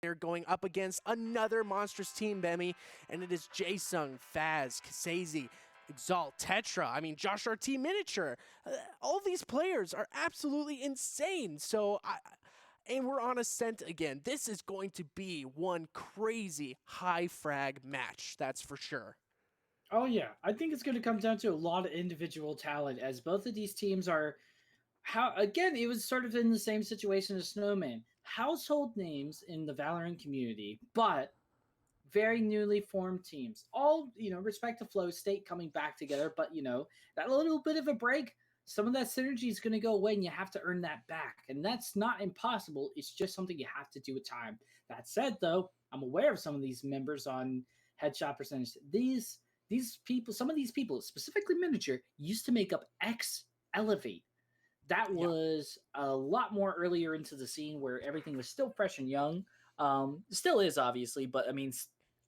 They're going up against another monstrous team, Bemi, and it is Jaesung, Faz, Kasazi, Exalt, Tetra. I mean, Josh RT Miniature. All these players are absolutely insane. And we're on Ascent again. This is going to be one crazy high frag match, that's for sure. Oh yeah, I think it's going to come down to a lot of individual talent, as both of these teams are. How again? It was sort of in the same situation as Snowman. Household names in the Valorant community, but very newly formed teams. All respect to Flow State coming back together, but that little bit of a break, some of that synergy is going to go away, and you have to earn that back. And that's not impossible. It's just something you have to do with time. That said, though, I'm aware of some of these members on headshot percentage. These people, some of these people, specifically Miniature, used to make up X Elevate. That Yeah. was a lot more earlier into the scene where everything was still fresh and young. Still is, obviously, but I mean,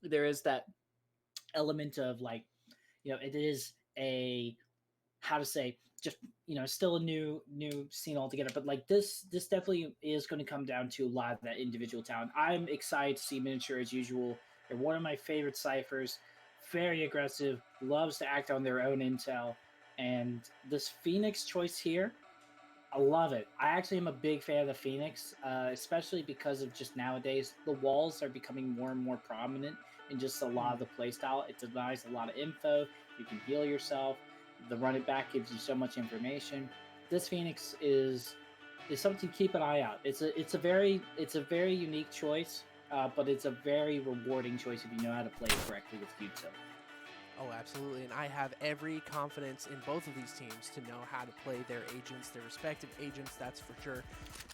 there is that element of like, it is a how to say, just still a new scene altogether. But like this definitely is going to come down to a lot of that individual talent. I'm excited to see Miniature as usual. They're one of my favorite ciphers. Very aggressive, loves to act on their own intel, and this Phoenix choice here, I love it. I actually am a big fan of the Phoenix, especially because of just nowadays the walls are becoming more and more prominent in just a lot of the playstyle. It denies a lot of info. You can heal yourself. The run it back gives you so much information. This Phoenix is something to keep an eye out. It's a very unique choice, but it's a very rewarding choice if you know how to play it correctly with util. Oh, absolutely. And I have every confidence in both of these teams to know how to play their agents, their respective agents, that's for sure.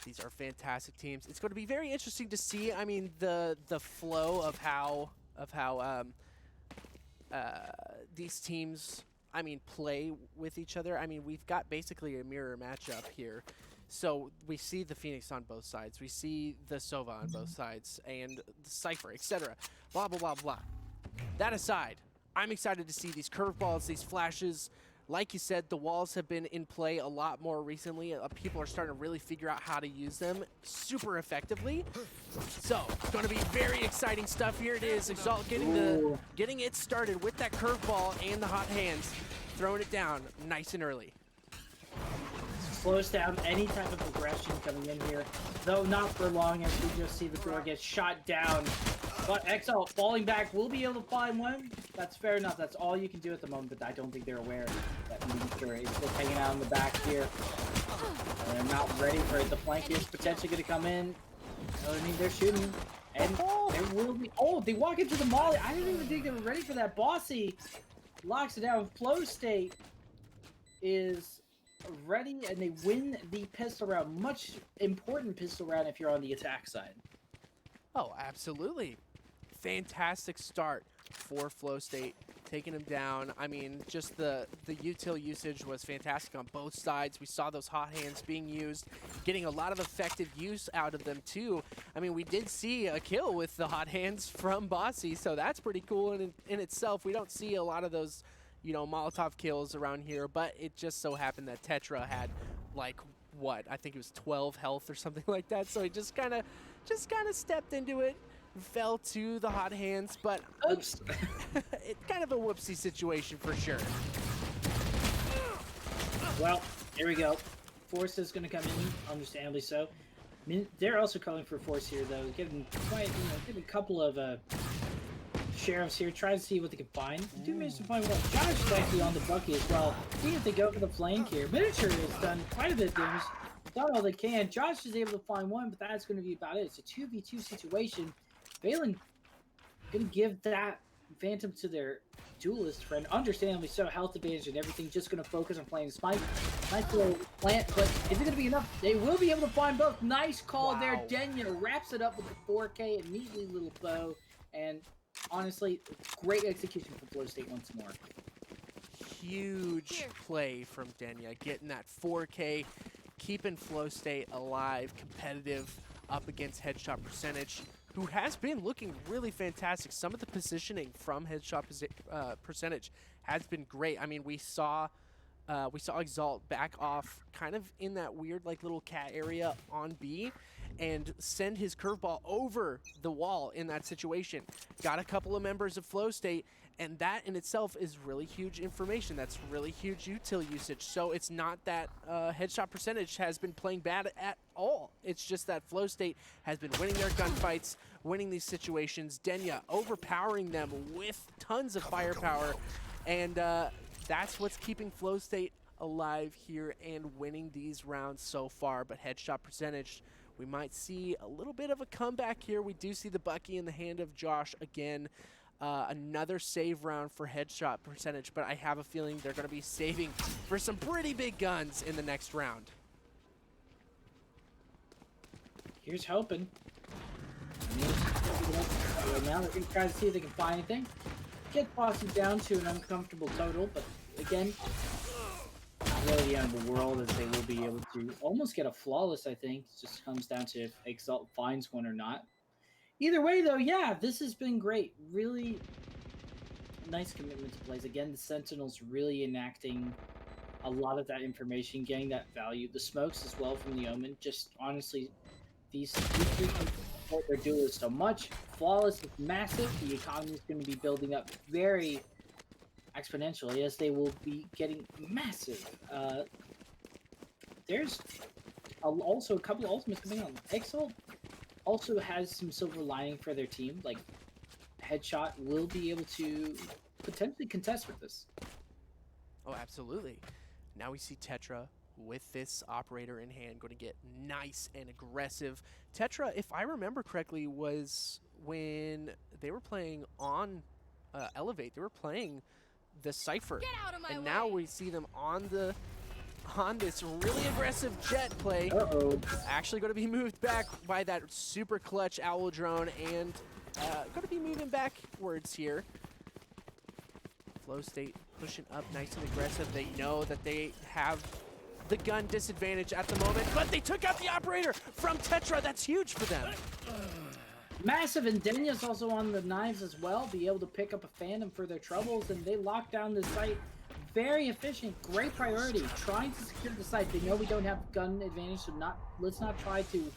These are fantastic teams. It's going to be very interesting to see, I mean, the flow of how these teams, I mean, play with each other. I mean, we've got basically a mirror matchup here. So we see the Phoenix on both sides. We see the Sova on both sides and the Cypher, etc. Blah, blah, blah, blah. That aside, I'm excited to see these curveballs, these flashes. Like you said, the walls have been in play a lot more recently. People are starting to really figure out how to use them super effectively. So, it's going to be very exciting stuff. Here it is, Exalt getting it started with that curveball and the hot hands, throwing it down nice and early. Slows down any type of aggression coming in here, though not for long, as we just see the door get shot down. But Exalt falling back will be able to find one. That's fair enough. That's all you can do at the moment, but I don't think they're aware that Miniature is still hanging out in the back here. And they're not ready for it. The flank is potentially going to come in. I mean, they're shooting. And there will be... Oh, they walk into the molly. I didn't even think they were ready for that. Bossy locks it down. Flow State is ready, and they win the pistol round. Much important pistol round if you're on the attack side. Oh, absolutely. Fantastic start for Flow State, taking him down. I mean, just the util usage was fantastic on both sides. We saw those hot hands being used, getting a lot of effective use out of them too. I mean, we did see a kill with the hot hands from Bossy, so that's pretty cool in itself. We don't see a lot of those, Molotov kills around here, but it just so happened that Tetra had like what? I think it was 12 health or something like that. So he just kind of stepped into it, fell to the hot hands, but Oops. it's kind of a whoopsie situation for sure. Well, here we go. Force is going to come in, understandably so. They're also calling for Force here, though. Getting quite, getting a couple of sheriffs here, trying to see what they can find. Do manage to find one. Josh is actually on the Bucky as well. See if they go for the flank here. Miniature has done quite a bit of damage. Done all they can. Josh is able to find one, but that's going to be about it. It's a 2v2 situation. Valen going to give that Phantom to their duelist friend. Understandably so. Health advantage and everything. Just going to focus on playing Spike. Nice little plant, but is it going to be enough? They will be able to find both. Nice call there. Denya wraps it up with the 4K. A neatly little bow. And honestly, great execution from Flow State once more. Huge play from Denya, getting that 4K, keeping Flow State alive, competitive, up against headshot percentage, who has been looking really fantastic. Some of the positioning from headshot percentage has been great. I mean, we saw Exalt back off kind of in that weird like little cat area on B, and send his curveball over the wall in that situation. Got a couple of members of Flow State, and that in itself is really huge information. That's really huge util usage. So it's not that headshot percentage has been playing bad at all. It's just that Flow State has been winning their gunfights, winning these situations. Denya overpowering them with tons of firepower, and that's what's keeping Flow State alive here and winning these rounds so far. But headshot percentage, we might see a little bit of a comeback here. We do see the Bucky in the hand of Josh again. Another save round for headshot percentage, but I have a feeling they're going to be saving for some pretty big guns in the next round. Here's hoping. Right now they're going to try to see if they can find anything. Get Bossy down to an uncomfortable total, but again, not really the end of the world, as they will be able to almost get a flawless, I think. It just comes down to if Exalt finds one or not. Either way, though, yeah, this has been great. Really nice commitment to plays. Again, the Sentinels really enacting a lot of that information, getting that value. The smokes as well from the Omen. Just honestly, these three can support their duelists so much. Flawless is massive. The economy is going to be building up very exponentially as they will be getting massive. There's also a couple of ultimates coming on. Exalt also has some silver lining for their team. Like, Headshot will be able to potentially contest with this. Oh, absolutely. Now we see Tetra with this operator in hand going to get nice and aggressive. Tetra, if I remember correctly, was when they were playing on Elevate, they were playing the Cypher. And now we see them on this really aggressive jet play. Actually going to be moved back by that super clutch Owl drone, and going to be moving backwards here. Flow State pushing up nice and aggressive. They know that they have the gun disadvantage at the moment, but they took out the operator from Tetra. That's huge for them. Massive, and Denya's also on the knives as well, be able to pick up a Phantom for their troubles, and they lock down the site. Very efficient, great priority, trying to secure the site. They know we don't have gun advantage, so let's not try to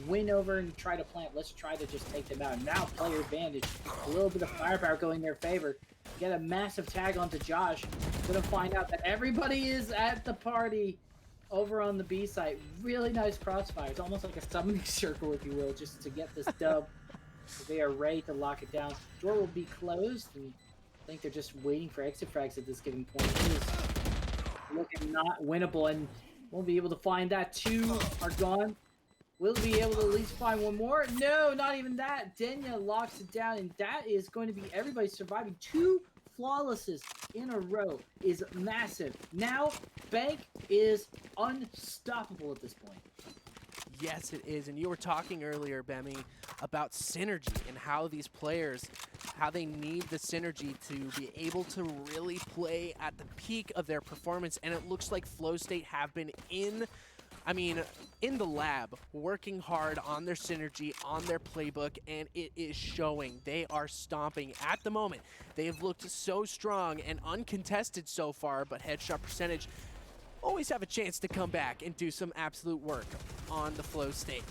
win over and try to plant. Let's try to just take them out. Now player advantage, a little bit of firepower going in their favor. Get a massive tag onto Josh. Gonna find out that everybody is at the party over on the B site. Really nice crossfire. It's almost like a summoning circle, if you will, just to get this dub. They are ready to lock it down. Door will be closed, and I think they're just waiting for exit frags at this given point. It is looking not winnable, and won't be able to find that. Two are gone. Will be able to at least find one more. No, not even that. Denya locks it down, and that is going to be everybody surviving. Two flawlesses in a row is massive. Now, Bank is unstoppable at this point. Yes, it is. And you were talking earlier, Bemi, about synergy and how these players, how they need the synergy to be able to really play at the peak of their performance. And it looks like Flow State have been in the lab, working hard on their synergy, on their playbook, and it is showing. They are stomping at the moment. They have looked so strong and uncontested so far, but headshot percentage always have a chance to come back and do some absolute work on the Flow State.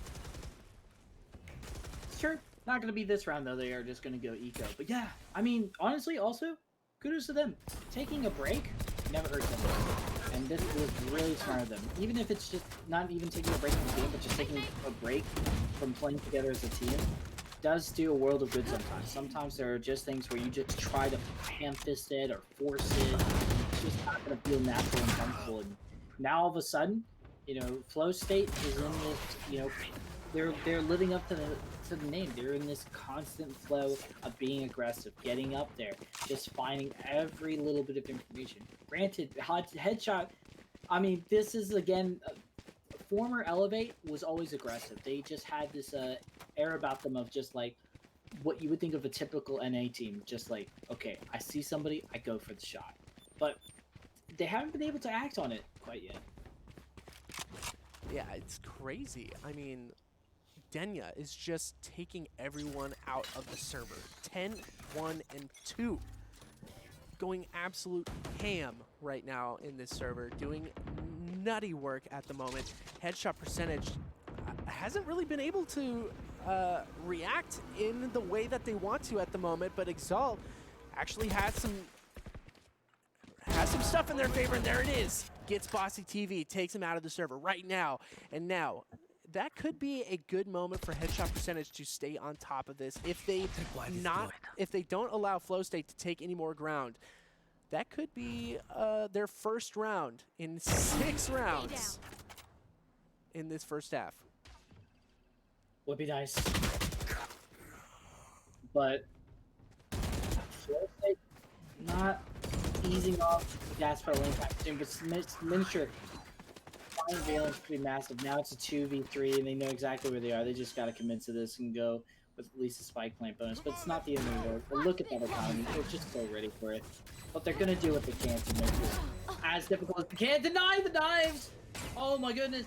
Sure, not going to be this round, though. They are just going to go eco. But yeah, I mean, honestly, also, kudos to them. Taking a break never hurts them. And this was really smart of them. Even if it's just not even taking a break from the game, but just taking a break from playing together as a team, does do a world of good sometimes. Sometimes there are just things where you just try to ham-fist it or force it. It's just not going to feel natural and comfortable. And now all of a sudden, you know, Flow State is in this, you know, they're living up to the name. They're in this constant flow of being aggressive, getting up there, just finding every little bit of information. Granted, headshot, I mean, this is, again, former Elevate was always aggressive. They just had this air about them of just like what you would think of a typical NA team. Just like, okay, I see somebody, I go for the shot. But they haven't been able to act on it quite yet. Yeah, it's crazy. I mean, Denya is just taking everyone out of the server. 10, 1, and 2. Going absolute ham right now in this server. Doing nutty work at the moment. Headshot percentage hasn't really been able to react in the way that they want to at the moment, but Exalt actually has some stuff in their favor, and there it is. Gets Bossy TV, takes him out of the server right now, and now that could be a good moment for headshot percentage to stay on top of this. If they don't allow Flow State to take any more ground, that could be their first round in 6 rounds in this first half. Would be nice. But Flow State not easing off the gas pedal anytime soon, but Miniature fine valence pretty massive. Now it's a 2v3 and they know exactly where they are. They just gotta commit to this and go with at least a spike plant bonus. But it's not the end of the world. But look at that economy. They're just so ready for it. But they're gonna do what they can to make this as difficult as they can. Deny the knives! Oh my goodness.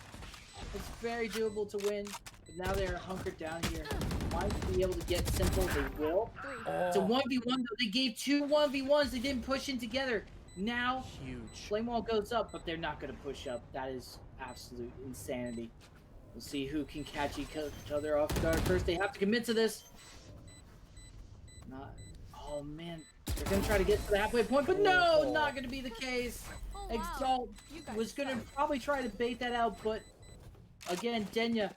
It's very doable to win. But now they're hunkered down here. Might be able to get simple. They will. It's a 1v1 though. They gave 2 1v1s. They didn't push in together. Now, Huge. Flame Wall goes up, but they're not going to push up. That is absolute insanity. We'll see who can catch each other off guard first. They have to commit to this. Not. Oh man, they're going to try to get to the halfway point, but no, not going to be the case. Exalt was going to probably try to bait that out, but again, Denya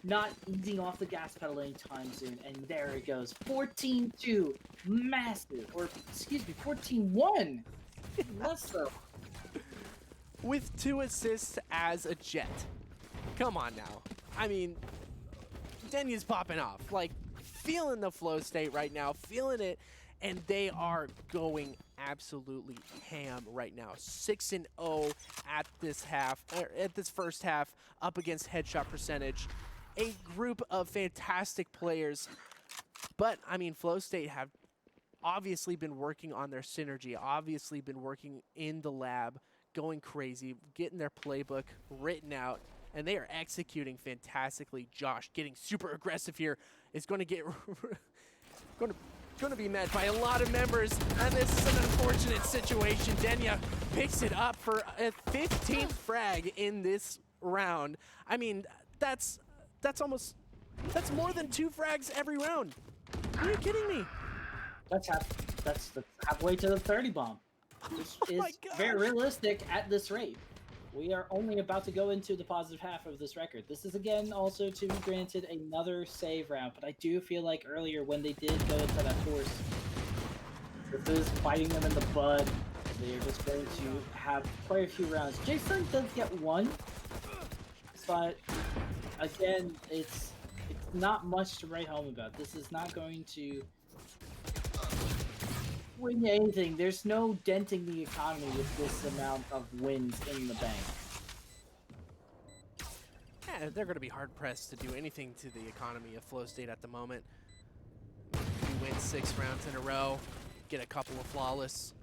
not easing off the gas pedal anytime soon. And there it goes. 14-2. Massive. Or, excuse me, 14-1. Let's go. With 2 assists as a Jet. Come on now. I mean, Denya's popping off. Like, feeling the flow state right now. Feeling it. And they are going absolutely ham right now. 6-0 at this half, at this first half, up against headshot percentage. A group of fantastic players, but I mean, Flow State have obviously been working on their synergy, obviously been working in the lab, going crazy, getting their playbook written out, and they are executing fantastically. Josh getting super aggressive here is going to get going to be met by a lot of members, and this is an unfortunate situation. Denya picks it up for a 15th frag in this round. I mean, that's more than 2 frags every round. Are you kidding me? That's halfway to the 30 bomb. Which is very realistic at this rate. We are only about to go into the positive half of this record. This is again also to be granted another save round, but I do feel like earlier when they did go into that force, this is biting them in the bud. They are just going to have quite a few rounds. Jason does get 1, but again, it's not much to write home about. This is not going to win anything. There's no denting the economy with this amount of wins in the bank. Yeah, they're going to be hard-pressed to do anything to the economy of Flow State at the moment. You win 6 rounds in a row, get a couple of flawless.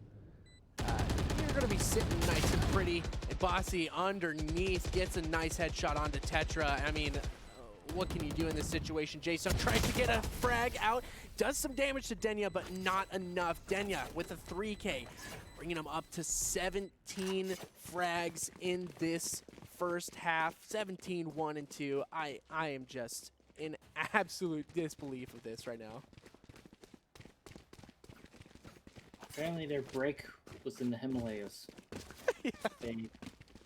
You're going to be sitting nice and pretty. And Bossy underneath gets a nice headshot onto Tetra. I mean, what can you do in this situation? Jason tries to get a frag out, does some damage to Denya, but not enough. Denya with a 3K, bringing him up to 17 frags in this first half. 17, 1, and 2. I am just in absolute disbelief of this right now. Apparently their break was in the Himalayas. Yeah.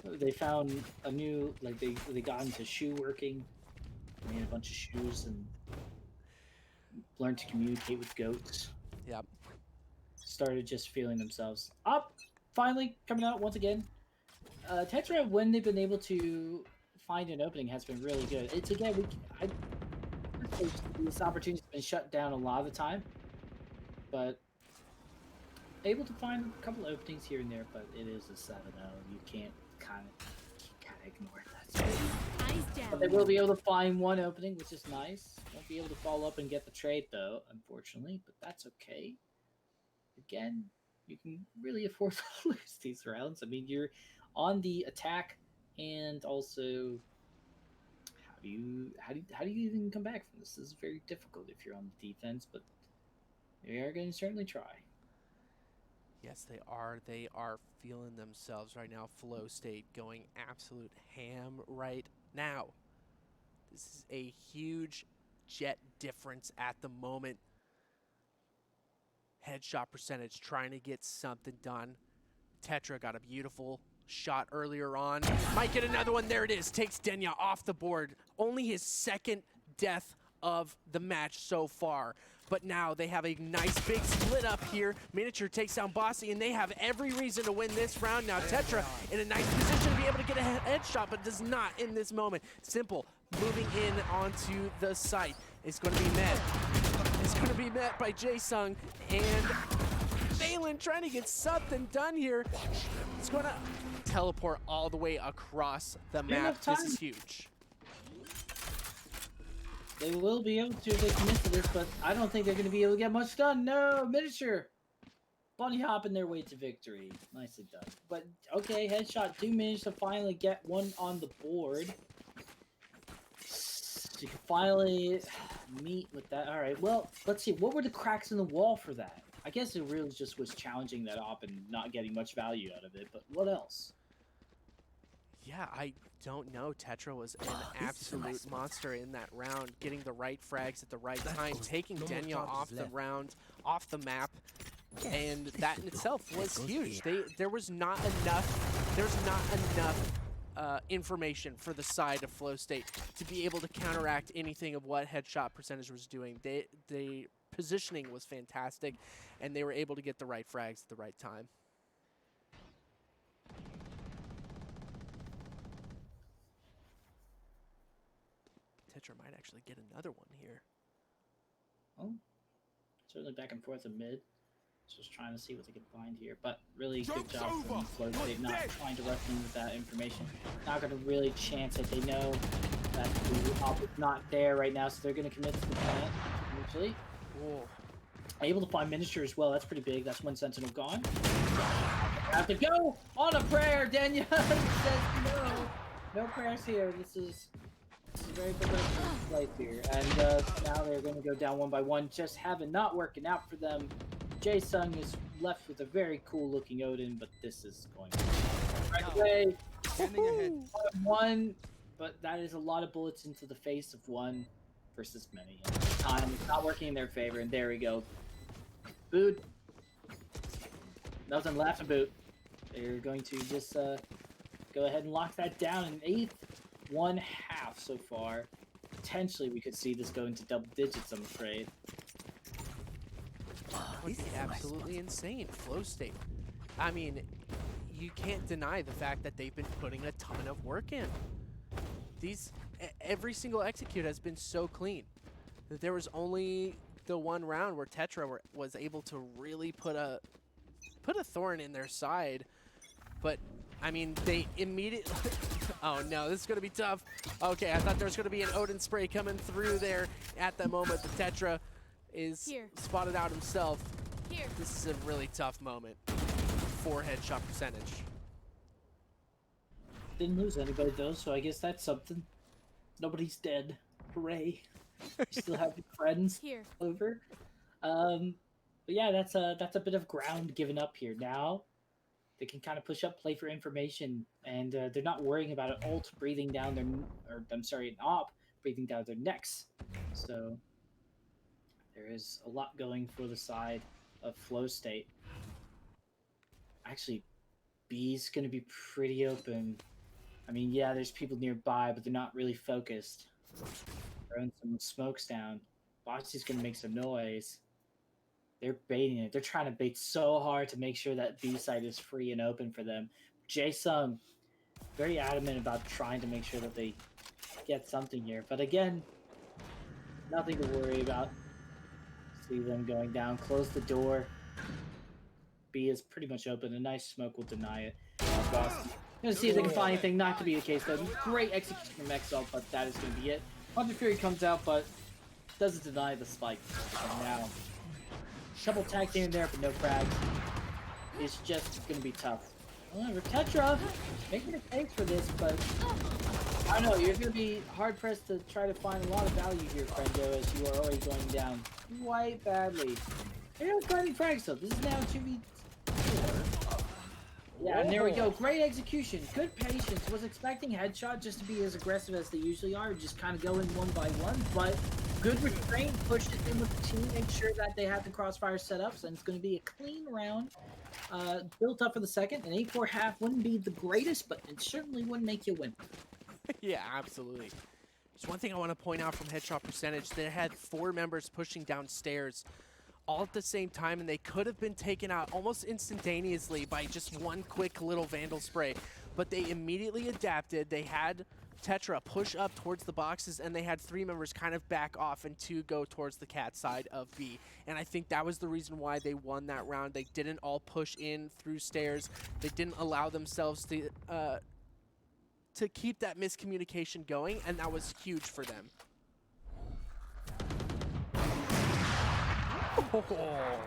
They found a new, like they got into shoe working, made a bunch of shoes, and learned to communicate with goats. Yep. Started just feeling themselves up. Finally coming out once again. Tetra, when they've been able to find an opening, has been really good. It's again, this opportunity's been shut down a lot of the time, but able to find a couple of openings here and there. But it is a 7-0. You can't kind of ignore that. But they will be able to find one opening, which is nice. Won't be able to follow up and get the trade though, unfortunately. But that's okay. Again, you can really afford to lose these rounds. I mean, you're on the attack, and also how do you even come back from this? This is very difficult if you're on the defense, but they are going to certainly try. Yes, they are. They are feeling themselves right now. Flow State going absolute ham right now. This is a huge jet difference at the moment. Headshot percentage, trying to get something done. Tetra got a beautiful shot earlier on. Might get another one. There it is. Takes Denya off the board. Only his second death of the match so far. But now they have a nice big split up here. Miniature takes down Bossy, and they have every reason to win this round. Now Tetra in a nice position to be able to get a headshot, but does not in this moment. Simple moving in onto the site. It's going to be met. It's going to be met by Jae-Sung, and Valen trying to get something done here. It's going to teleport all the way across the map. This is huge. They will be able to if they commit to this, but I don't think they're going to be able to get much done. No, Miniature. Bunny hopping their way to victory. Nicely done. But, okay, headshot do manage to finally get one on the board. So you can finally meet with that. All right, well, let's see. What were the cracks in the wall for that? I guess it really just was challenging that op and not getting much value out of it, but what else? Yeah, I don't know. Tetra was an absolute monster in that round, getting the right frags at the right time, taking Denya off the round, off the map, and that in itself was huge. There was not enough information for the side of Flow State to be able to counteract anything of what headshot percentage was doing. The positioning was fantastic, and they were able to get the right frags at the right time. Tetra might actually get another one here. Oh, certainly back and forth in mid. Just trying to see what they can find here, but really good job from Flow State not trying to rush in with that information. Not going to really chance it. They know that the op is not there right now, so they're going to commit to the plant eventually. Whoa. Able to find Miniature as well. That's pretty big. That's one Sentinel gone. Have to go on a prayer. Denya says no. No prayers here. This is a very progressive life here. And now they're going to go down one by one. Just having not working out for them. Jae-Sung is left with a very cool looking Odin, but this is going to be right away. One, but that is a lot of bullets into the face of one versus many. And time it's not working in their favor, and there we go. Boot. Nothing left to boot. They're going to just go ahead and lock that down in 8th. 1/2 so far. Potentially we could see this go into double digits, I'm afraid. That would be absolutely insane. Flow State. I mean, you can't deny the fact that they've been putting a ton of work in. Every single execute has been so clean. There was only the one round where Tetra was able to really put a thorn in their side. But, I mean, they immediately... Oh, no, this is going to be tough. Okay, I thought there was going to be an Odin spray coming through there at that moment. The Tetra is spotted out himself. This is a really tough moment for headshot percentage. Didn't lose anybody, though, so I guess that's something. Nobody's dead. Hooray. You still have your friends over. But yeah, that's a bit of ground given up here. Now they can kind of push up, play for information, and they're not worrying about an ult breathing down their, or I'm sorry, an op breathing down their necks. So there is a lot going for the side of Flow State. Actually, B's going to be pretty open. I mean, yeah, there's people nearby, but they're not really focused. Throwing some smokes down. Bossy's going to make some noise. They're baiting it. They're trying to bait so hard to make sure that B side is free and open for them. Jae-Sung, very adamant about trying to make sure that they get something here. But again, nothing to worry about. See them going down. Close the door. B is pretty much open. A nice smoke will deny it. Bossy. Gonna see if they can find anything. Not to be the case, though. Great execution from XL, but that is going to be it. Hunter Fury comes out, but doesn't deny the spike. And now, double tag in there, but no frags. It's just going to be tough. However, Tetra making a case for this, but I don't know. You're going to be hard pressed to try to find a lot of value here, friendo, as you are already going down quite badly. They're not finding frags, though. This is now 2v4. Yeah, and there we go. Great execution. Good patience. Was expecting headshot just to be as aggressive as they usually are, just kind of go in one by one, but good restraint, pushed it in with the team, make sure that they had the crossfire setups, and it's going to be a clean round. Built up for the second. An 8-4 half wouldn't be the greatest, but it certainly wouldn't make you win. Yeah, absolutely. There's one thing I want to point out from headshot percentage. They had 4 members pushing downstairs all at the same time, and they could have been taken out almost instantaneously by just one quick little Vandal spray. But they immediately adapted. They had Tetra push up towards the boxes, and they had 3 members kind of back off and 2 go towards the cat side of B. And I think that was the reason why they won that round. They didn't all push in through stairs. They didn't allow themselves to keep that miscommunication going, and that was huge for them. Oh,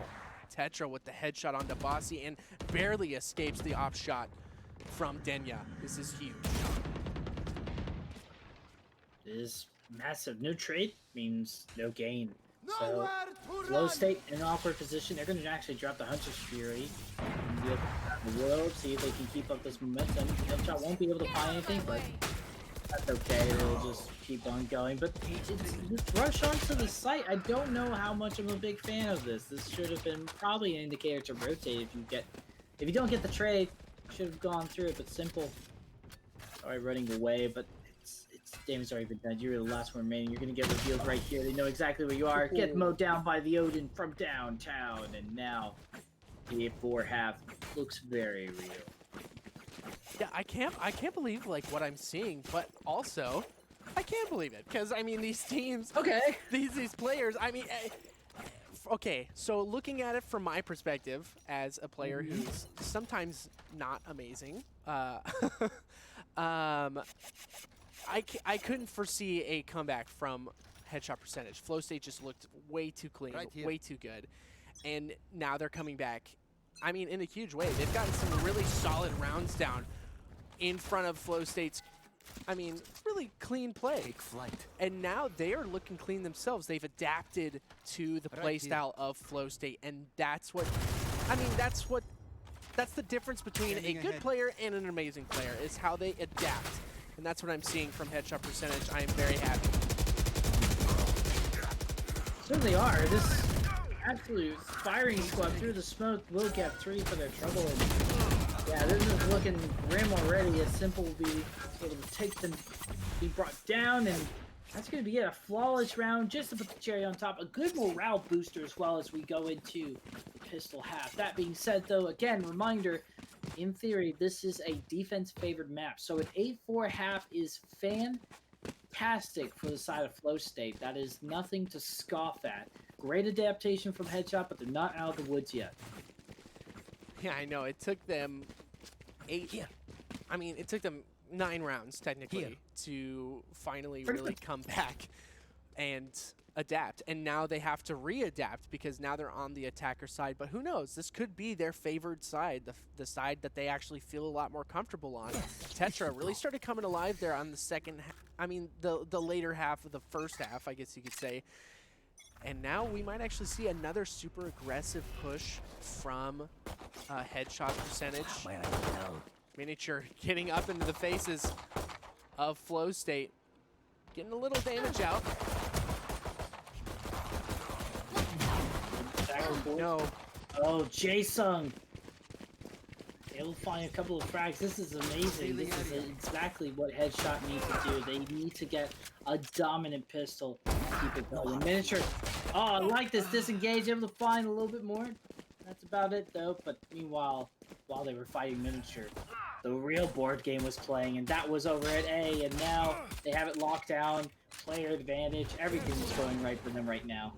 Tetra with the headshot on Dabasi and barely escapes the op shot from Denya. This is huge. This massive new trade means no gain. So, low state in an awkward position. They're going to actually drop the Hunter's Fury. And be able to the world, see if they can keep up this momentum. Headshot won't be able to find anything, but that's okay. They'll just keep on going. But it's rush onto the site. I don't know how much I'm a big fan of this. This should have been probably an indicator to rotate if you don't get the trade. Should have gone through it, but simple. Sorry, running away, but it's damage already been done. You're the last one remaining. You're gonna get revealed right here. They know exactly where you are. Get mowed down by the Odin from downtown, and now the 8-4 half looks very real. Yeah, I can't believe like what I'm seeing, but also I can't believe it because I mean these teams, these players. I mean, okay, so looking at it from my perspective as a player who's sometimes not amazing, I couldn't foresee a comeback from headshot percentage. Flow State just looked way too clean, way too good, and now they're coming back. I mean, in a huge way. They've gotten some really solid rounds down in front of Flow State's, I mean, really clean play. And now they are looking clean themselves. They've adapted to the play style of Flow State, and that's what, I mean, that's the difference between a good player and an amazing player, is how they adapt. And that's what I'm seeing from headshot percentage. I am very happy. Certainly are. This absolute firing squad through the smoke will get 3 for their trouble. And yeah, this is looking grim already. As Simple will be able to take them, be brought down, and that's going to be a flawless round just to put the cherry on top. A good morale booster as well as we go into the pistol half. That being said, though, again, reminder, in theory, this is a defense-favored map. So an 8-4 half is fantastic for the side of Flow State. That is nothing to scoff at. Great adaptation from Headshot, but they're not out of the woods yet. Yeah, I know. It took them 8. Yeah. I mean, it took them 9 rounds, technically, to finally really come back and adapt. And now they have to re-adapt because now they're on the attacker side. But who knows? This could be their favored side, the side that they actually feel a lot more comfortable on. Tetra really started coming alive there on the second, I mean, the later half of the first half, I guess you could say. And now we might actually see another super aggressive push from headshot percentage. Miniature getting up into the faces of Flow State. Getting a little damage out. No. Oh, Jaesung. Able to find a couple of frags. This is amazing. This is exactly what Headshot needs to do. They need to get a dominant pistol to keep it going. Miniature. Oh, I like this disengage. Able to find a little bit more. That's about it, though. But meanwhile, while they were fighting Miniature, the real board game was playing, and that was over at A. And now they have it locked down. Player advantage. Everything is going right for them right now.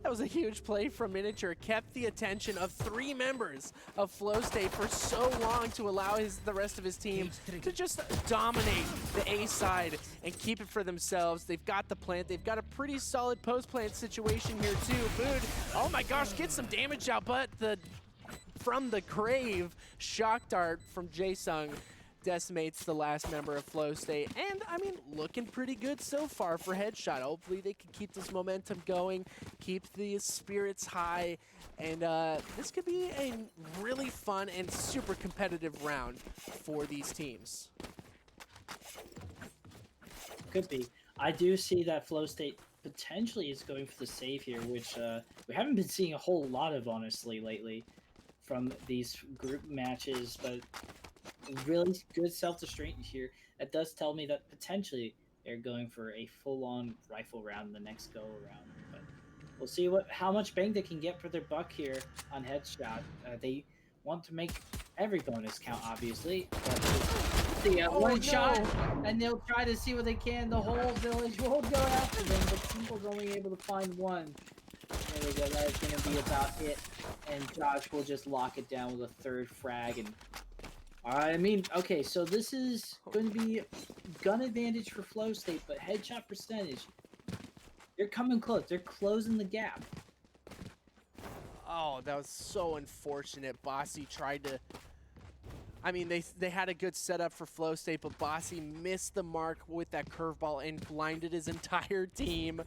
That was a huge play from Miniature. Kept the attention of 3 members of Flow State for so long to allow the rest of his team to just dominate the A side and keep it for themselves. They've got the plant. They've got a pretty solid post-plant situation here too. Food, oh my gosh, get some damage out, but from the grave, shock dart from Jaesung decimates the last member of Flow State. And, I mean, looking pretty good so far for Headshot. Hopefully they can keep this momentum going, keep the spirits high, and this could be a really fun and super competitive round for these teams. Could be. I do see that Flow State potentially is going for the save here, which we haven't been seeing a whole lot of, honestly, lately from these group matches, but really good self-restraint here. That does tell me that potentially they're going for a full-on rifle round in the next go-around. But we'll see how much bang they can get for their buck here on Headshot. They want to make every bonus count, obviously. But the one shot, and they'll try to see what they can. The whole village will go after them, but Simple's only able to find one. There we go. That is going to be about it. And Josh will just lock it down with a third frag. And I mean, okay, so this is going to be gun advantage for Flow State, but headshot percentage, they're coming close. They're closing the gap. Oh, that was so unfortunate. Bossy tried to... I mean, they had a good setup for Flow State, but Bossy missed the mark with that curveball and blinded his entire team.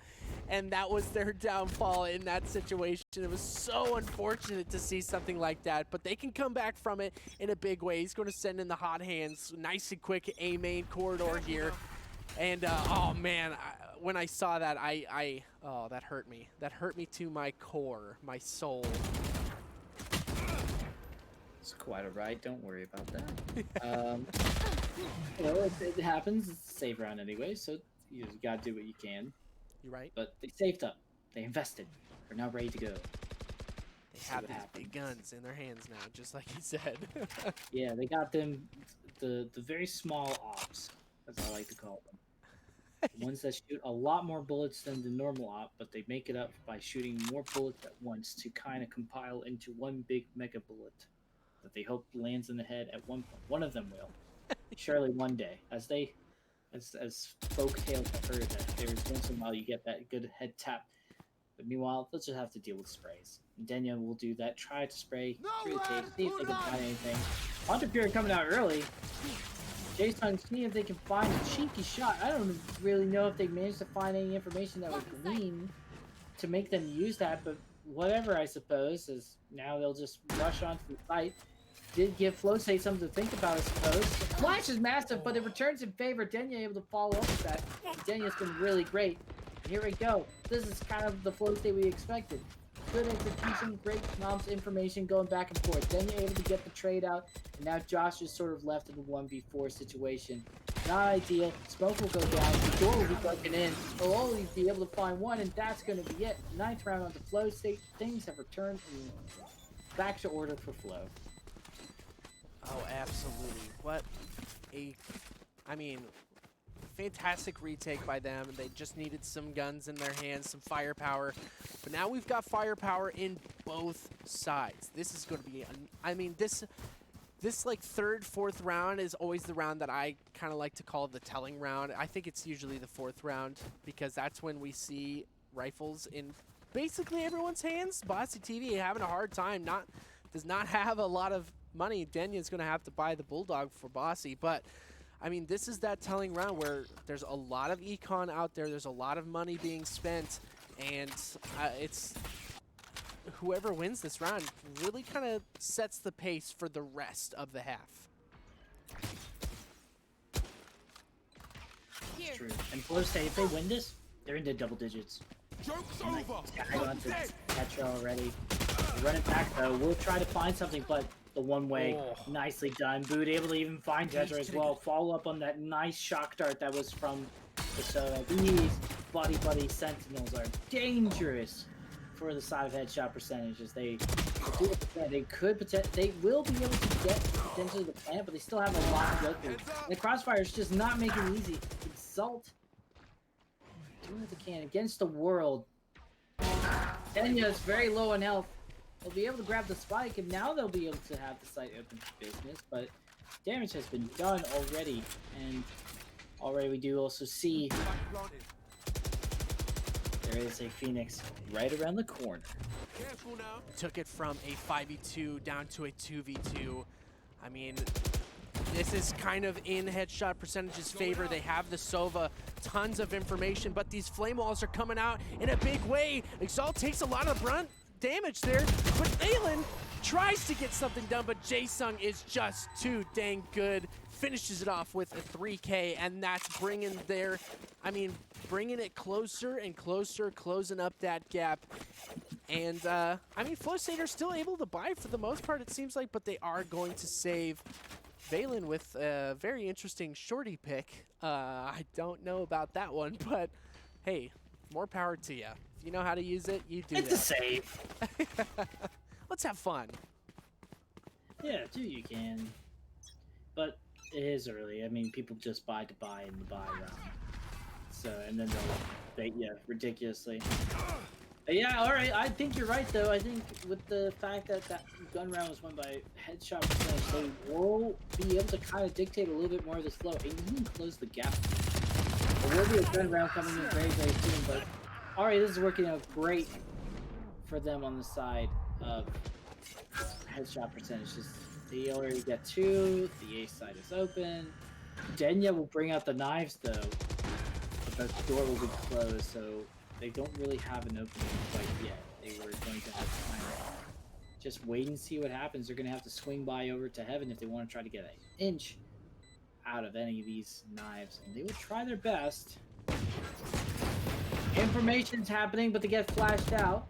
And that was their downfall in that situation. It was so unfortunate to see something like that, but they can come back from it in a big way. He's going to send in the hot hands, nice and quick A main corridor here. And, oh man, when I saw that, oh, that hurt me. That hurt me to my core, my soul. It's quite all right. Don't worry about that. Well, it happens. It's a save round anyway, so you just gotta do what you can. You're right. But they saved up. They invested. They're now ready to go. They have these big guns in their hands now, just like he said. Yeah, they got them the very small ops, as I like to call them. Ones that shoot a lot more bullets than the normal op, but they make it up by shooting more bullets at once to kind of compile into one big mega bullet that they hope lands in the head at one point. One of them will. Surely one day. As folk tales have heard, that there's once in a while you get that good head tap. But meanwhile, they'll just have to deal with sprays. And Denya will do that, try to spray through the cave, see if they can find anything. Entrepreneur coming out early. Jason, see if they can find a cheeky shot. I don't really know if they managed to find any information that would glean to make them use that, but whatever, I suppose, is now they'll just rush onto the fight. Did give Flow State something to think about, I suppose. The flash is massive, but it returns in favor. Denya able to follow up with that. Denya's been really great. And here we go. This is kind of the Flow State we expected. Good execution, great comms information going back and forth. Denya able to get the trade out, and now Josh is sort of left in a 1v4 situation. Not ideal. Smoke will go down. The door will be broken in. They'll only be able to find one, and that's going to be it. 9th round on the Flow State. Things have returned back to order for Flow. Oh, absolutely. What I mean, fantastic retake by them. They just needed some guns in their hands, some firepower. But now we've got firepower in both sides. This is going to be, I mean, this like 3rd, 4th round is always the round that I kind of like to call the telling round. I think it's usually the 4th round because that's when we see rifles in basically everyone's hands. Bossy TV having a hard time, does not have a lot of money. Denya's going to have to buy the Bulldog for Bossy, but I mean, this is that telling round where there's a lot of econ out there. There's a lot of money being spent, and it's whoever wins this round really kind of sets the pace for the rest of the half. It's true. And Flow State, if they win this, they're into double digits. Joke's Like, over. I got to Tetra already. Run it back though. We'll try to find something, but the one way, nicely done. Boot able to even find Tetra as well. Follow up on that nice shock dart that was from the Soda. These buddy sentinels are dangerous for the side of headshot percentages. They will be able to get potentially the plant, but they still have a lot to go through. And the crossfire is just not making it easy. Exalt doing what they can against the world. Denya is very low on health. They'll be able to grab the spike, and now they'll be able to have the site open for business, but damage has been done already, and already we do also see there is a Phoenix right around the corner. Took it from a 5v2 down to a 2v2. I mean, This is kind of in headshot percentage's favor. They have the Sova, tons of information, but these flame walls are coming out in a big way. Exalt takes a lot of brunt damage there, but Valen tries to get something done, but Jaesung is just too dang good. Finishes it off with a 3K, and that's bringing bringing it closer and closer, closing up that gap. And, FlowState are still able to buy for the most part, it seems like, but they are going to save Valen with a very interesting shorty pick. I don't know about that one, but hey, more power to you. If you know how to use it, you do It's a save. Let's have fun. Yeah, do you can. But it is early. I mean, people just buy to buy in the buy round. So, and then ridiculously. Yeah, all right. I think you're right, though. I think with the fact that that gun round was won by headshot percentage, they will be able to kind of dictate a little bit more of this flow and even close the gap. There will be a gun round coming in very, very soon, but all right, this is working out great for them on the side of headshot percentages. They already get 2. The A side is open. Denya will bring out the knives, though, but the door will be closed, so they don't really have an opening quite yet. They were going to have to kind of just wait and see what happens. They're going to have to swing by over to Heaven if they want to try to get an inch out of any of these knives, and they will try their best. Information's happening, but they get flashed out.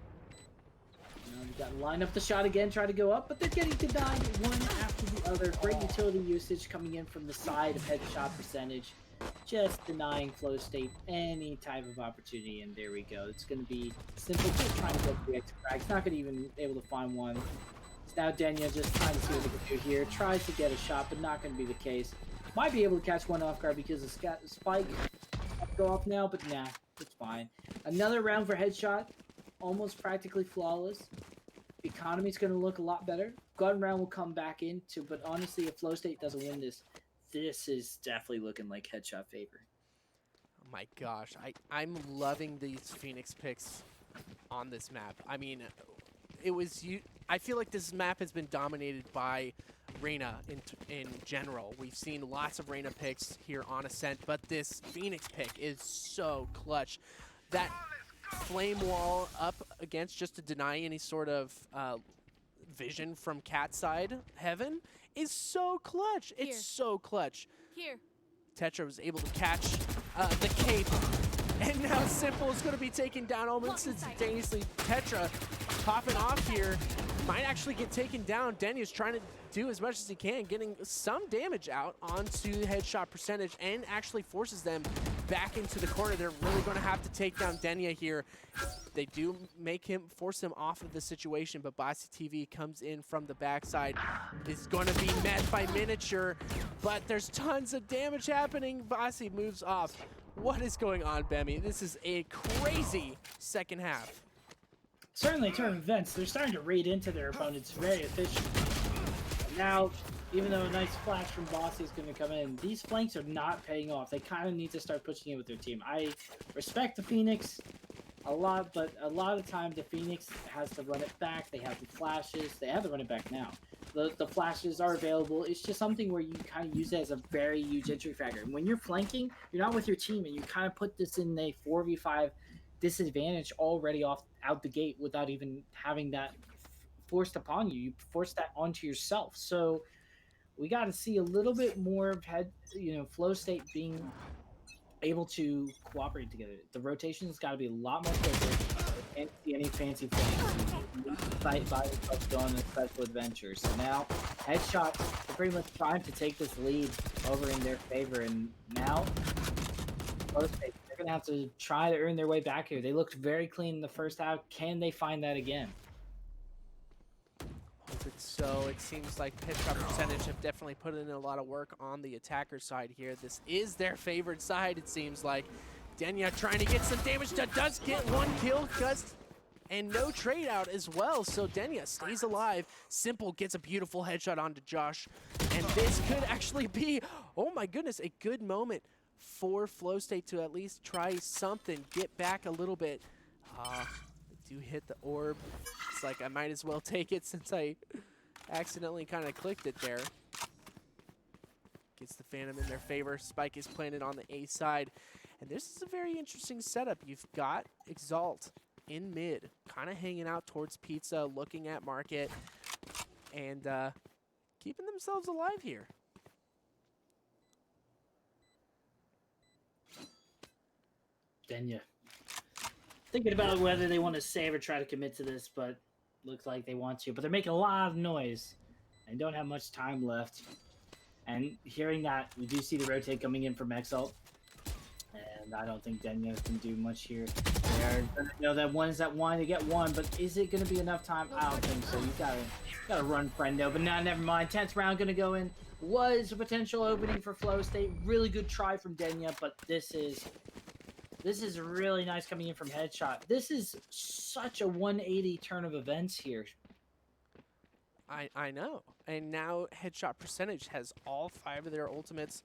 They got to line up the shot again, try to go up, but they're getting denied one after the other. Great utility usage coming in from the side of headshot percentage. Just denying FlowState any type of opportunity, and there we go. It's going to be simple, just trying to go for the extra frag. It's not going to even able to find one. It's now Denya just trying to see what they can do here. Tries to get a shot, but not going to be the case. Might be able to catch one off guard because the spike go off now, but nah, it's fine. Another round for headshot, almost practically flawless. Economy's going to look a lot better. Gun round will come back into, but honestly, if FlowState doesn't win this, this is definitely looking like headshot favor. Oh my gosh, I'm loving these Phoenix picks on this map. I mean, I feel like this map has been dominated by Reyna in general. We've seen lots of Reyna picks here on Ascent, but this Phoenix pick is so clutch. That flame wall up against just to deny any sort of vision from Cat side Heaven is so clutch. It's so clutch. Here. Tetra was able to catch the cape, and now Simple is going to be taken down almost instantaneously. Tetra popping off here might actually get taken down. Denya's trying to do as much as he can, getting some damage out onto headshot percentage, and actually forces them back into the corner. They're really going to have to take down Denya here. They do force him off of the situation, but Bossy TV comes in from the backside. Is going to be met by Miniature, but there's tons of damage happening. Bossy moves off. What is going on, Bemi? This is a crazy second half. Certainly, turn events, they're starting to read into their opponents very efficiently. Now, even though a nice flash from Bossy is going to come in, these flanks are not paying off. They kind of need to start pushing it with their team. I respect the Phoenix a lot, but a lot of times the Phoenix has to run it back. They have the flashes. They have to run it back now. The flashes are available. It's just something where you kind of use it as a very huge entry factor. And when you're flanking, you're not with your team, and you kind of put this in a 4v5 disadvantage already out the gate without even having that forced upon you. You force that onto yourself. So we got to see a little bit more of FlowState being able to cooperate together. The rotation's got to be a lot more quicker. Can't see any fancy things. Fight by themselves going on a special adventure. So now headshot are pretty much trying to take this lead over in their favor, and now FlowState, they're gonna have to try to earn their way back here. They looked very clean in the first half. Can they find that again? So it seems like headshot percentage have definitely put in a lot of work on the attacker side here. This is their favored side, it seems like. Denya trying to get some damage. Does get one kill, and no trade out as well. So Denya stays alive. Simple gets a beautiful headshot onto Josh. And this could actually be, oh my goodness, a good moment for FlowState to at least try something, get back a little bit. Do hit the orb. It's like I might as well take it since I accidentally kind of clicked it there. Gets the Phantom in their favor. Spike is planted on the A side. And this is a very interesting setup. You've got Exalt in mid, kind of hanging out towards Pizza, looking at Market, and keeping themselves alive here. Denya. Thinking about whether they want to save or try to commit to this, but looks like they want to. But they're making a lot of noise and don't have much time left. And hearing that, we do see the rotate coming in from Exalt. And I don't think Denya can do much here. They're gonna know that one is that one. They get one, but is it going to be enough time? I don't think so. You gotta run, friendo. But now, never mind. 10th round going to go in. Was a potential opening for Flow State. Really good try from Denya, but this is really nice coming in from Headshot. This is such a 180 turn of events here. I know. And now Headshot Percentage has all 5 of their ultimates.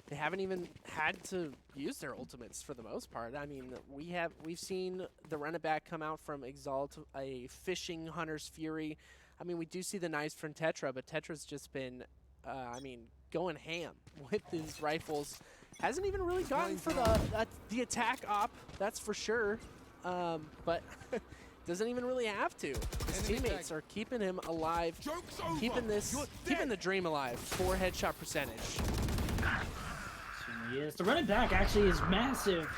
They haven't even had to use their ultimates for the most part. I mean, we've seen the run it back come out from Exalt, a fishing Hunter's Fury. I mean, we do see the knives from Tetra, but Tetra's just been, I mean, going ham with his rifles. Hasn't even really gotten for the attack op, that's for sure. But doesn't even really have to. His teammates are keeping him alive, keeping the dream alive for Headshot Percentage. Yes, the running back actually is massive.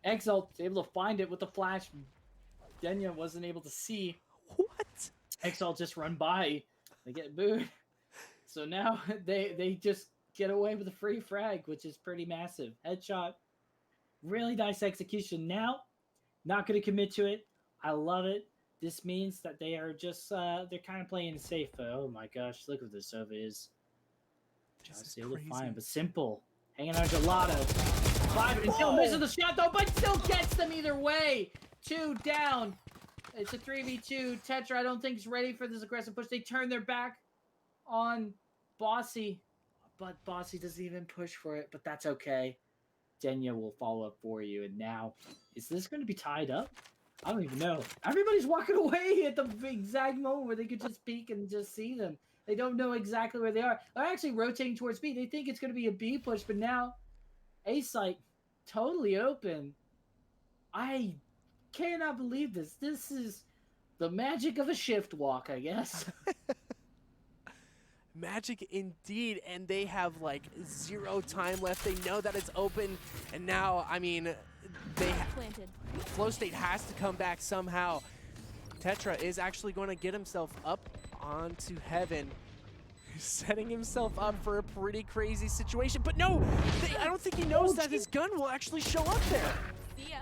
Exalt able to find it with the flash. Denya wasn't able to see. What? Exalt just run by. They get booed. So now they just get away with a free frag, which is pretty massive. Headshot. Really nice execution. Now, not going to commit to it. I love it. This means that they are just, they're kind of playing safe. Oh my gosh, look what this Sova is. Just able to find, but simple. Hanging on Gelato. 5 until misses the shot though, but still gets them either way. 2 down. It's a 3v2. Tetra, I don't think is ready for this aggressive push. They turn their back on Bossy, but Bossy doesn't even push for it, but that's okay. Denya will follow up for you, and now, is this going to be tied up? I don't even know. Everybody's walking away at the exact moment where they could just peek and just see them. They don't know exactly where they are. They're actually rotating towards B. They think it's going to be a B push, but now A site totally open. I cannot believe this. This is the magic of a shift walk, I guess. Magic indeed, and they have like 0 time left. They know that it's open, and now, I mean, Flow State has to come back somehow. Tetra is actually going to get himself up onto heaven. He's setting himself up for a pretty crazy situation, but no, I don't think he knows that his gun will actually show up there. See ya.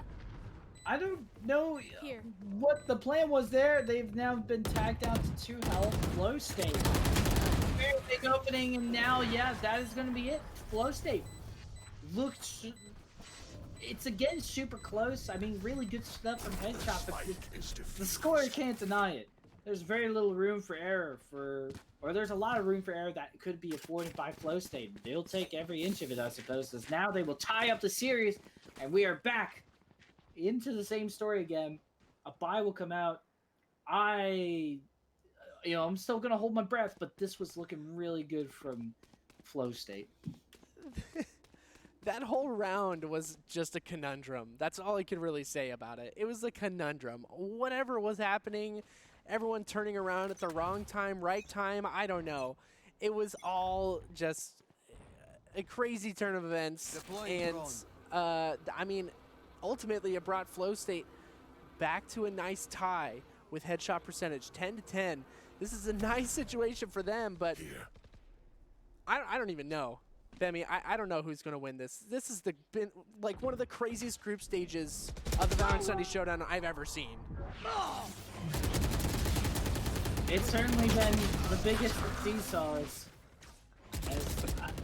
I don't know Here. what the plan was there. They've now been tagged down to 2 health. Flow State. Very big opening, and now, yeah, that is going to be it. Flow State looked... It's again super close. I mean, really good stuff from Headshot, but the scorer can't deny it. There's very little room for error or there's a lot of room for error that could be afforded by Flow State. They'll take every inch of it, I suppose, because now they will tie up the series, and we are back into the same story again. A bye will come out. I'm still gonna hold my breath, but this was looking really good from Flow State. That whole round was just a conundrum. That's all I could really say about it. It was a conundrum. Whatever was happening, everyone turning around at the wrong time, right time, I don't know. It was all just a crazy turn of events. And, I mean, ultimately it brought Flow State back to a nice tie with Headshot Percentage, 10-10. This is a nice situation for them, but I don't even know. Bemi, I don't know who's going to win this. This has been like one of the craziest group stages of the Valorant Sunday Showdown I've ever seen. It's certainly been the biggest seesaws.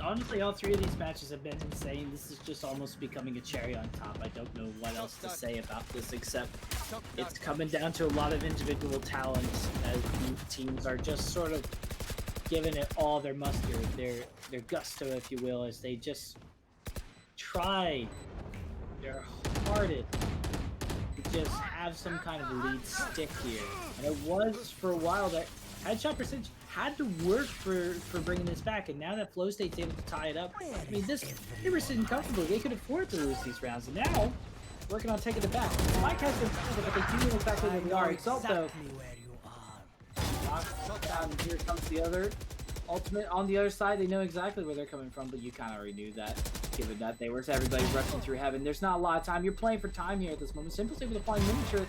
Honestly, all 3 of these matches have been insane. This is just almost becoming a cherry on top. I don't know what else to say about this, except it's coming down to a lot of individual talents as teams are just sort of giving it all their muster, their gusto, if you will, as they just try their hardest to just have some kind of lead stick here. And it was for a while that Headshot Percentage had to work for bringing this back, and now that Flow State's able to tie it up, I mean, they were sitting comfortably. They could afford to lose these rounds, and now working on taking it back. Mike has been solid, but they do know exactly where they are. Exalt, though. And here comes the other ultimate on the other side. They know exactly where they're coming from, but you kind of already knew that, given that they were everybody rushing through heaven. There's not a lot of time. You're playing for time here at this moment. Simple's able to find Miniature,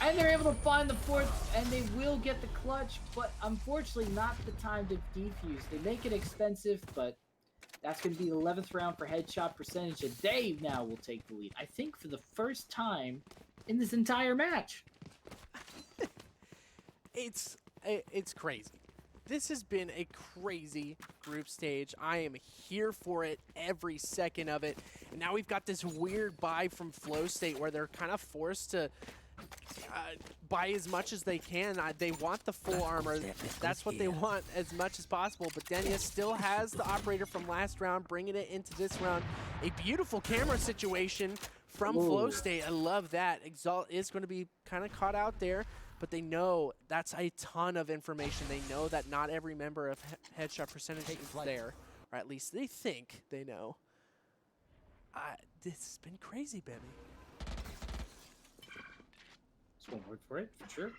and they're able to find the fourth, and they will get the clutch, but unfortunately not the time to defuse. They make it expensive, but that's going to be the 11th round for headshot percentage, and they now will take the lead. I think for the first time in this entire match. It's crazy. This has been a crazy group stage. I am here for it, every second of it. And now we've got this weird buy from Flow State where they're kind of forced to buy as much as they can. They want the full armor. That's what they want as much as possible. But Denya still has the operator from last round, bringing it into this round. A beautiful camera situation from Flow State. I love that. Exalt is going to be kind of caught out there, but they know that's a ton of information. They know that not every member of headshot percentage is there, or at least they think they know. This has been crazy, Benny. This won't work for it, for sure.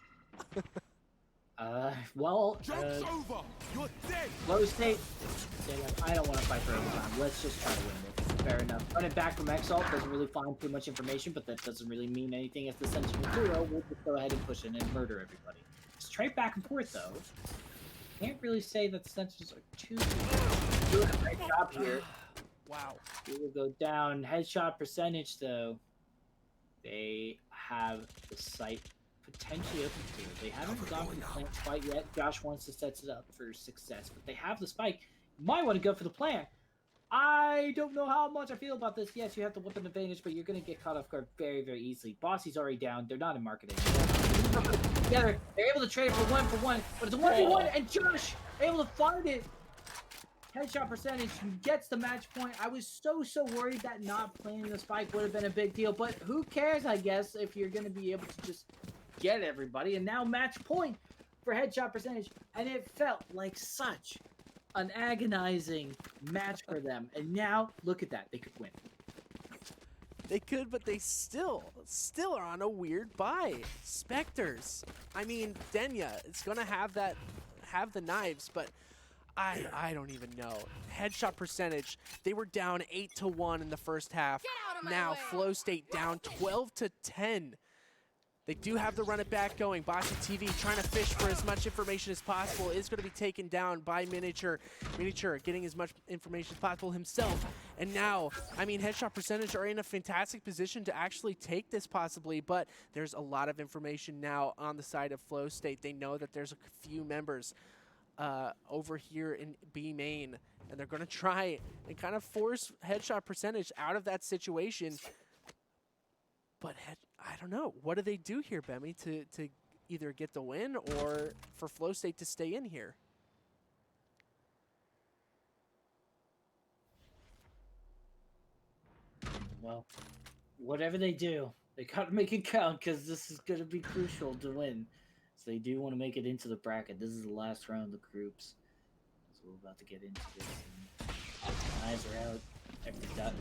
Well, You're dead. Flow State, I don't want to fight for overtime. Let's just try to win this. Fair enough. Running back from Exalt doesn't really find too much information, but that doesn't really mean anything. If the Sentinel Hero, we'll just go ahead and push in and murder everybody. Straight back and forth, though. Can't really say that the Sentinels are too doing a great job here. Wow. We will go down. Headshot percentage, though. They have the site potentially open to it. They haven't gone for the plant quite yet. Josh wants to set it up for success, but they have the spike. You might want to go for the plant. I don't know how much I feel about this. Yes, you have the weapon advantage, but you're going to get caught off guard very, very easily. Bossy's already down. They're not in marketing. Together, they're able to trade for one, but it's a 1v1, and Josh able to find it. Headshot percentage gets the match point. I was so worried that not planting the spike would have been a big deal, but who cares, I guess, if you're going to be able to just get everybody. And now match point for headshot percentage, and it felt like such an agonizing match for them. And now, look at that. They could win. They could, but they still are on a weird buy. Spectres. I mean, Denya is going to have the knives, but I don't even know. Headshot percentage, they were down 8-1 in the first half. Now Flow State down 12-10. They do have the run it back going. Bossy TV trying to fish for as much information as possible. Is going to be taken down by Miniature. Miniature getting as much information as possible himself. And now, I mean, headshot percentage are in a fantastic position to actually take this possibly, but there's a lot of information now on the side of Flow State. They know that there's a few members over here in B main, and they're going to try and kind of force headshot percentage out of that situation. But I don't know. What do they do here, Bemi, to either get the win or for Flow State to stay in here? Well, whatever they do, they got to make it count because this is going to be crucial to win. So they do want to make it into the bracket. This is the last round of the groups. So we're about to get into this. Eyes are out. Everything's out.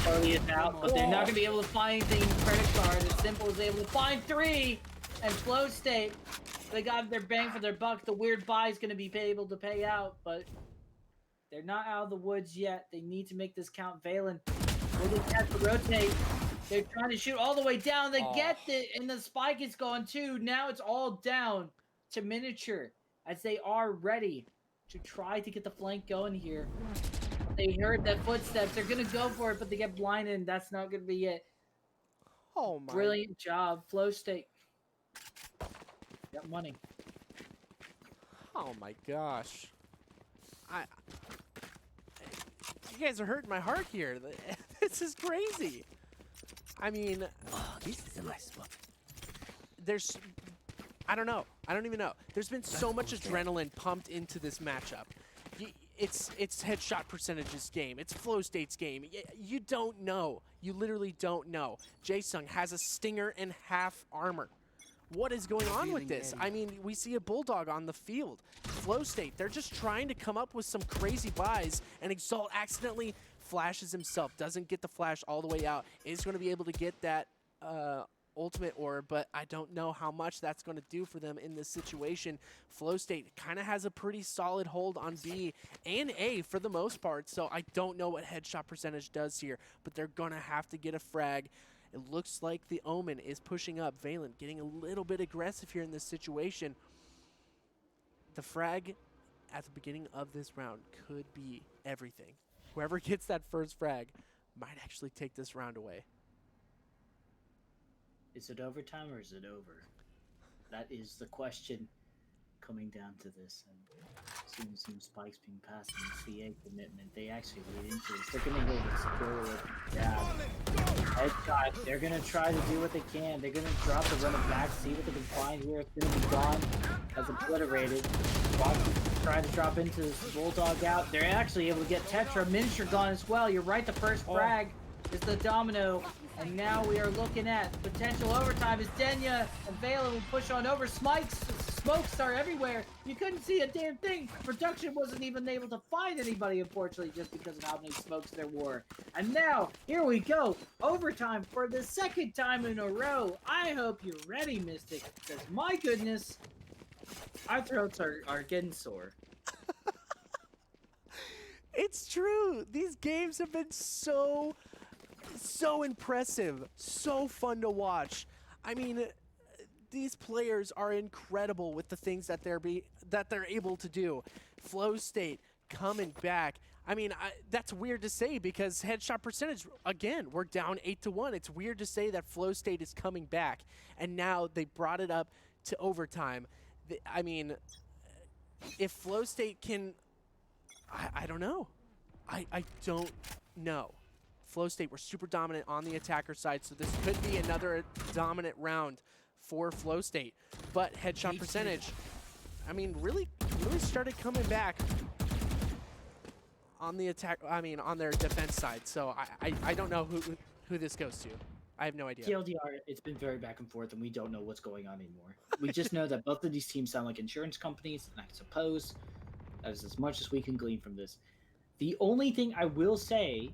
Charlie is out, but they're not going to be able to find anything in credit card. As Simple is able to find 3, and Flow State, they got their bang for their buck. The weird buy is going to be able to pay out, but they're not out of the woods yet. They need to make this count. Valen, will they catch the rotate? They're trying to shoot all the way down. They get it, and the spike is gone too. Now it's all down to Miniature as they are ready to try to get the flank going here. They heard that footsteps. They're going to go for it, but they get blinded, and that's not going to be it. Oh, my. Brilliant job. Flow State. Got money. Oh, my gosh. You guys are hurting my heart here. This is crazy. I mean, This is a nice spot. there's, I don't know. I don't even know. There's been so much adrenaline pumped into this matchup. It's headshot percentages game. It's Flow State's game. You don't know. You literally don't know. Jaesung has a stinger and half armor. what is going on with this? I mean, we see a Bulldog on the field. Flow State, they're just trying to come up with some crazy buys, and Exalt accidentally flashes himself, doesn't get the flash all the way out, is going to be able to get that ultimate orb, but I don't know how much that's going to do for them in this situation. Flow State kind of has a pretty solid hold on B and A for the most part, so I don't know what headshot percentage does here, but they're going to have to get a frag. It looks like the Omen is pushing up. Valen getting a little bit aggressive here in this situation. The frag at the beginning of this round could be everything. Whoever gets that first frag might actually take this round away. Is it overtime or is it over? That is the question coming down to this. And some spikes being passed in the CA commitment. They actually lead into this. They're going to hit it securely. Yeah. Headshot. They're going to try to do what they can. They're going to drop the run it back, see what they can find here. It's going to be gone as obliterated. Trying to drop into this Bulldog out. They're actually able to get Tetra. Miniature gone as well. You're right, the first frag is the domino. And now we are looking at potential overtime as Denya and Valen will push on over. Smokes are everywhere. You couldn't see a damn thing. Production wasn't even able to find anybody, unfortunately, just because of how many smokes there were. And now, here we go. Overtime for the second time in a row. I hope you're ready, Mystic, because my goodness, our throats are getting sore. It's true. These games have been so impressive, so fun to watch. I mean, these players are incredible with the things that they're able to do. Flow State coming back. I mean, that's weird to say because headshot percentage, again, we're down 8-1. It's weird to say that Flow State is coming back, and now they brought it up to overtime. I mean, if Flow State can, I don't know. I don't know. Flow State were super dominant on the attacker side, so this could be another dominant round for Flow State. But headshot percentage, I mean, really started coming back on the attack. I mean, on their defense side. So I don't know who this goes to. I have no idea. TLDR, it's been very back and forth, and we don't know what's going on anymore. We just know that both of these teams sound like insurance companies, and I suppose that is as much as we can glean from this. The only thing I will say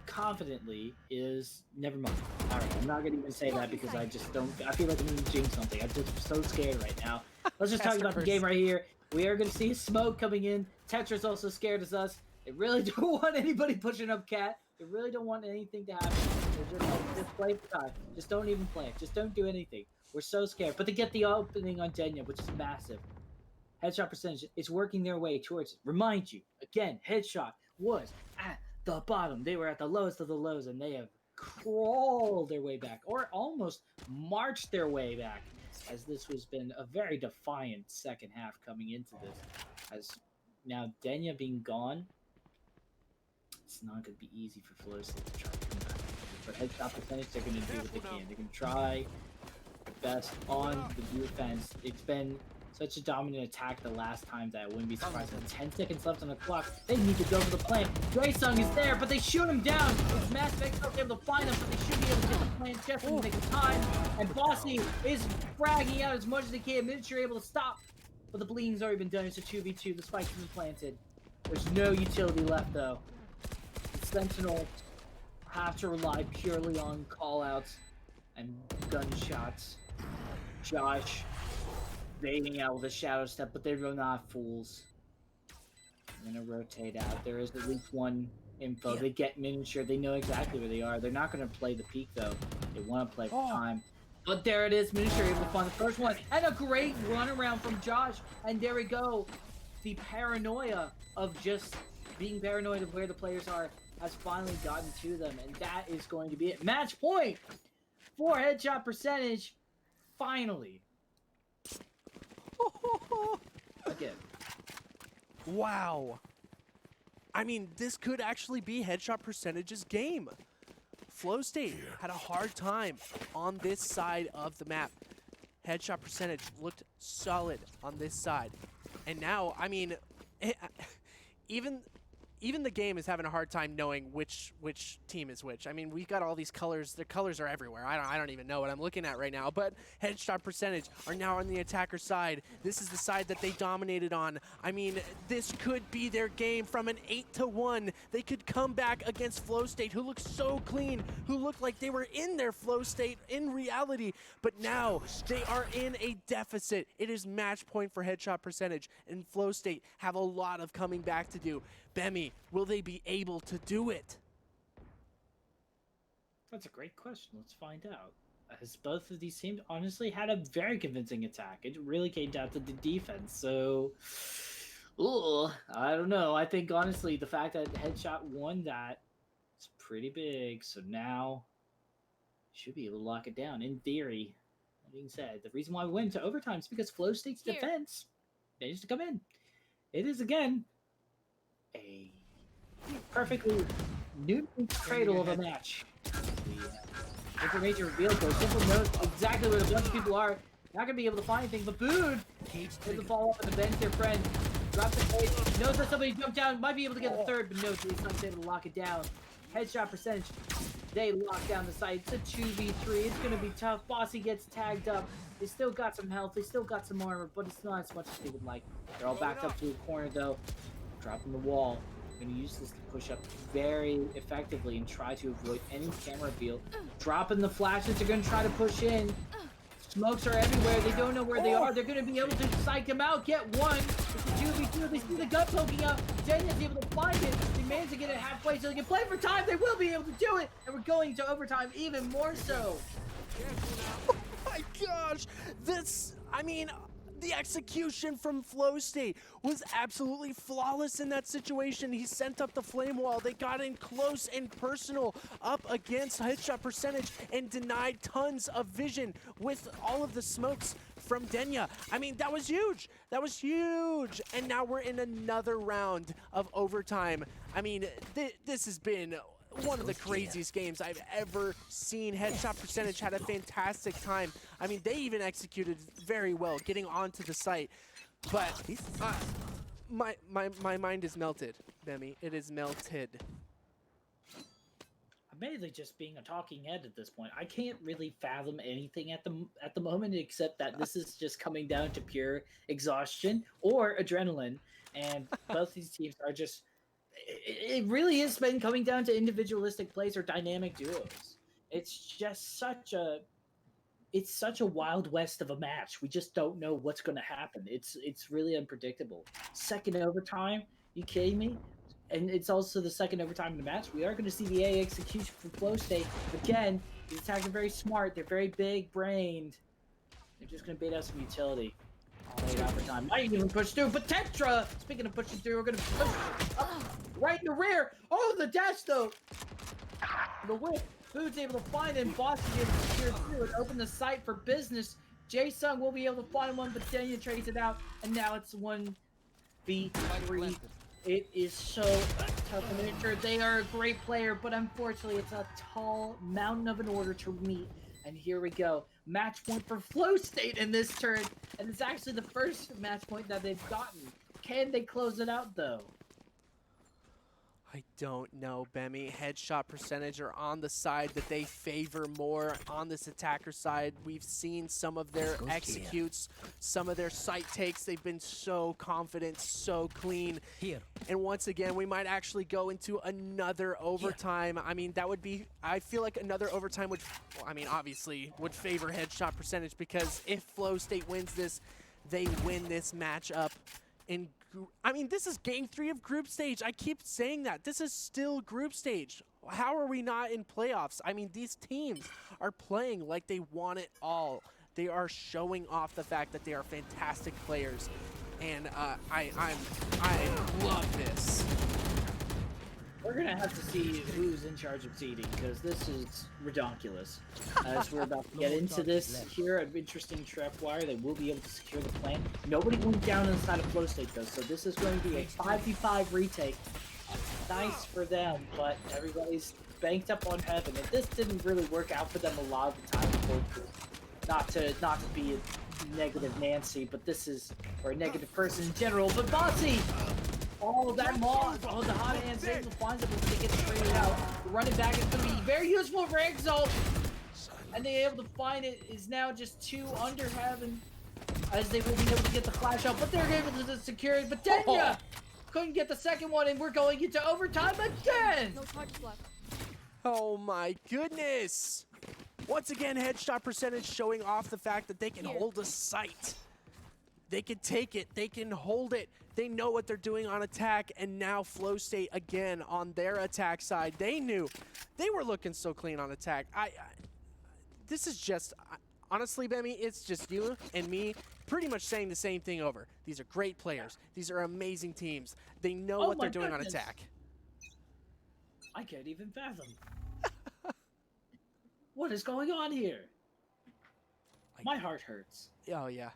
confidently is never mind. All right, I'm not gonna even say that because I just don't. I feel like I'm gonna jinx something. I'm just so scared right now. Let's just talk about the game right here. We are gonna see smoke coming in. Tetra's also scared as us. They really don't want anybody pushing up Cat. They really don't want anything to happen. They're just like, just play for time. Just don't even play. Just don't do anything. We're so scared. But they get the opening on Denya, which is massive. Headshot percentage is working their way towards it. Remind you, again, headshot was at the bottom. They were at the lowest of the lows, and they have crawled their way back, or almost marched their way back, as this has been a very defiant second half coming into this. As now Denya being gone, it's not going to be easy for Flow State to try to come back. But headshot percentage, they're going to do what they can. They're going to try their best on the defense. It's been such a dominant attack the last time that I wouldn't be surprised. With 10 seconds left on the clock, they need to go for the plant. Graysung is there, but they shoot him down. It's Massive X not able to find him, but they should be able to get the plant just in the nick of time. And Bossy is fragging out as much as they can. Miniature able to stop, but the bleeding's already been done. It's a 2v2. The spike's been planted. There's no utility left, though. The Sentinel have to rely purely on callouts and gunshots. Josh baiting out with a shadow step, but they're not fools. I'm gonna rotate out. There is at least one info. Yeah. They get Miniature. They know exactly where they are. They're not gonna play the peak though. They want to play for time. But there it is. Miniature able to find the first one, and a great run around from Josh. And there we go. The paranoia of just being paranoid of where the players are has finally gotten to them, and that is going to be it. Match point for headshot percentage. Finally. Again. Wow. I mean, this could actually be headshot percentage's game. Flow State had a hard time on this side of the map. Headshot percentage looked solid on this side. And now, I mean, even even the game is having a hard time knowing which team is which. I mean, we've got all these colors. The colors are everywhere. I don't even know what I'm looking at right now. But headshot percentage are now on the attacker side. This is the side that they dominated on. I mean, this could be their game from an 8-1. They could come back against Flow State, who looked so clean, who looked like they were in their flow state in reality. But now they are in a deficit. It is match point for headshot percentage, and Flow State have a lot of coming back to do. Bemi, will they be able to do it? That's a great question. Let's find out. As both of these teams honestly had a very convincing attack. It really came down to the defense. So, I don't know. I think honestly the fact that Headshot won that is pretty big. So now should be able to lock it down. In theory, that being said, the reason why we went to overtime is because Flow State's defense managed to come in. It is again a perfectly new cradle of a match. Information revealed, though. Simple knows exactly where the bunch of people are. Not gonna be able to find anything, but Boone able to follow up on the bench. Their friend drops the plate, knows that somebody jumped down, might be able to get the third, but no, he's not able to lock it down. Headshot percentage, they lock down the site. It's a 2v3. It's gonna be tough. Bossy gets tagged up. They still got some health. They still got some armor, but it's not as much as they would like. They're all backed up to a corner, though. Dropping the wall. Going to use this to push up very effectively and try to avoid any camera reveal. Dropping the flashes. They're going to try to push in. Smokes are everywhere. They don't know where they are. They're going to be able to psych them out. Get one. It's a 2v2. They see the gun poking out. Daniel's able to find it. They manage to get it halfway so they can play for time. They will be able to do it. And we're going to overtime even more so. Oh my gosh. The execution from Flow State was absolutely flawless in that situation. He sent up the flame wall. They got in close and personal up against headshot percentage and denied tons of vision with all of the smokes from Denya. I mean, that was huge. That was huge. And now we're in another round of overtime. I mean, this has been one of the craziest games I've ever seen. Headshot percentage had a fantastic time. I mean, they even executed very well getting onto the site. But my mind is melted, Bemi. It is melted. I'm mainly just being a talking head at this point. I can't really fathom anything at the moment except that this is just coming down to pure exhaustion or adrenaline, and both these teams are just. It really has been coming down to individualistic plays or dynamic duos. It's just such a wild west of a match. We just don't know what's going to happen. It's really unpredictable. Second overtime? You kidding me? And it's also the second overtime in the match. We are going to see the A execution from Flow State. Again, these attacks are very smart. They're very big-brained. They're just going to bait out some utility. Late overtime. Might even push through, but Tetra! Speaking of pushing through, we're going to push up right in the rear. Oh, the dash, though. The whip. Food's able to find it. Boss is able to secure through and open the site for business. Jae-Sung will be able to find one, but Denya trades it out, and now it's 1v3. It is so tough and nature. They are a great player, but unfortunately, it's a tall mountain of an order to meet. And here we go. Match point for Flow State in this turn. And it's actually the first match point that they've gotten. Can they close it out, though? I don't know, Bemi. Headshot percentage are on the side that they favor more on this attacker side. We've seen some of their executes, some of their site takes. They've been so confident, so clean. Here. And once again, we might actually go into another overtime. I mean, that would be, I feel like another overtime would, well, I mean, obviously would favor headshot percentage, because if Flow State wins this, they win this matchup. I mean, this is game 3 of group stage. I keep saying that. This is still group stage. How are we not in playoffs? I mean, these teams are playing like they want it all. They are showing off the fact that they are fantastic players. And I love this. We're going to have to see who's in charge of seeding, because this is redonkulous. As we're about to get into this here, an interesting tripwire. They will be able to secure the plan. Nobody went down inside of Flow State, though, so this is going to be a 5v5 retake. Nice for them, but everybody's banked up on heaven. And this didn't really work out for them a lot of the time. Not to be a negative Nancy, but this is, or a negative person in general, but Bossy! Oh, that Maw. Oh, the hot hand saves the finds it, but they get traded out. The running back is going to be very useful for Exalt. And they able to find it is now just 2 under heaven. As they will be able to get the flash out, but they're able to secure it. But Denya couldn't get the second one, and we're going into overtime again. No charges left. Oh my goodness! Once again, headshot percentage showing off the fact that they can hold a sight. They can take it, they can hold it. They know what they're doing on attack, and now Flow State again on their attack side. They knew. They were looking so clean on attack. This is just, honestly, Bemmy, it's just you and me pretty much saying the same thing over. These are great players. These are amazing teams. They know what they're doing on attack. I can't even fathom. What is going on here? My heart hurts. Oh, yeah.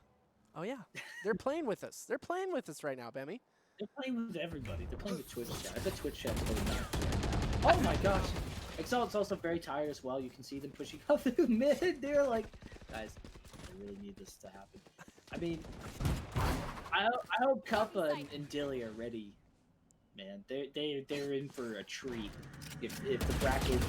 Oh, yeah. They're playing with us. They're playing with us right now, Bemmy. They're playing with everybody. They're playing with Twitch chat. I bet Twitch chat's going nuts right now. Oh my gosh. Exalt's also very tired as well. You can see them pushing up through mid. They're like, guys, I really need this to happen. I mean, I hope Kappa and Dilly are ready. Man, they're in for a treat if the bracket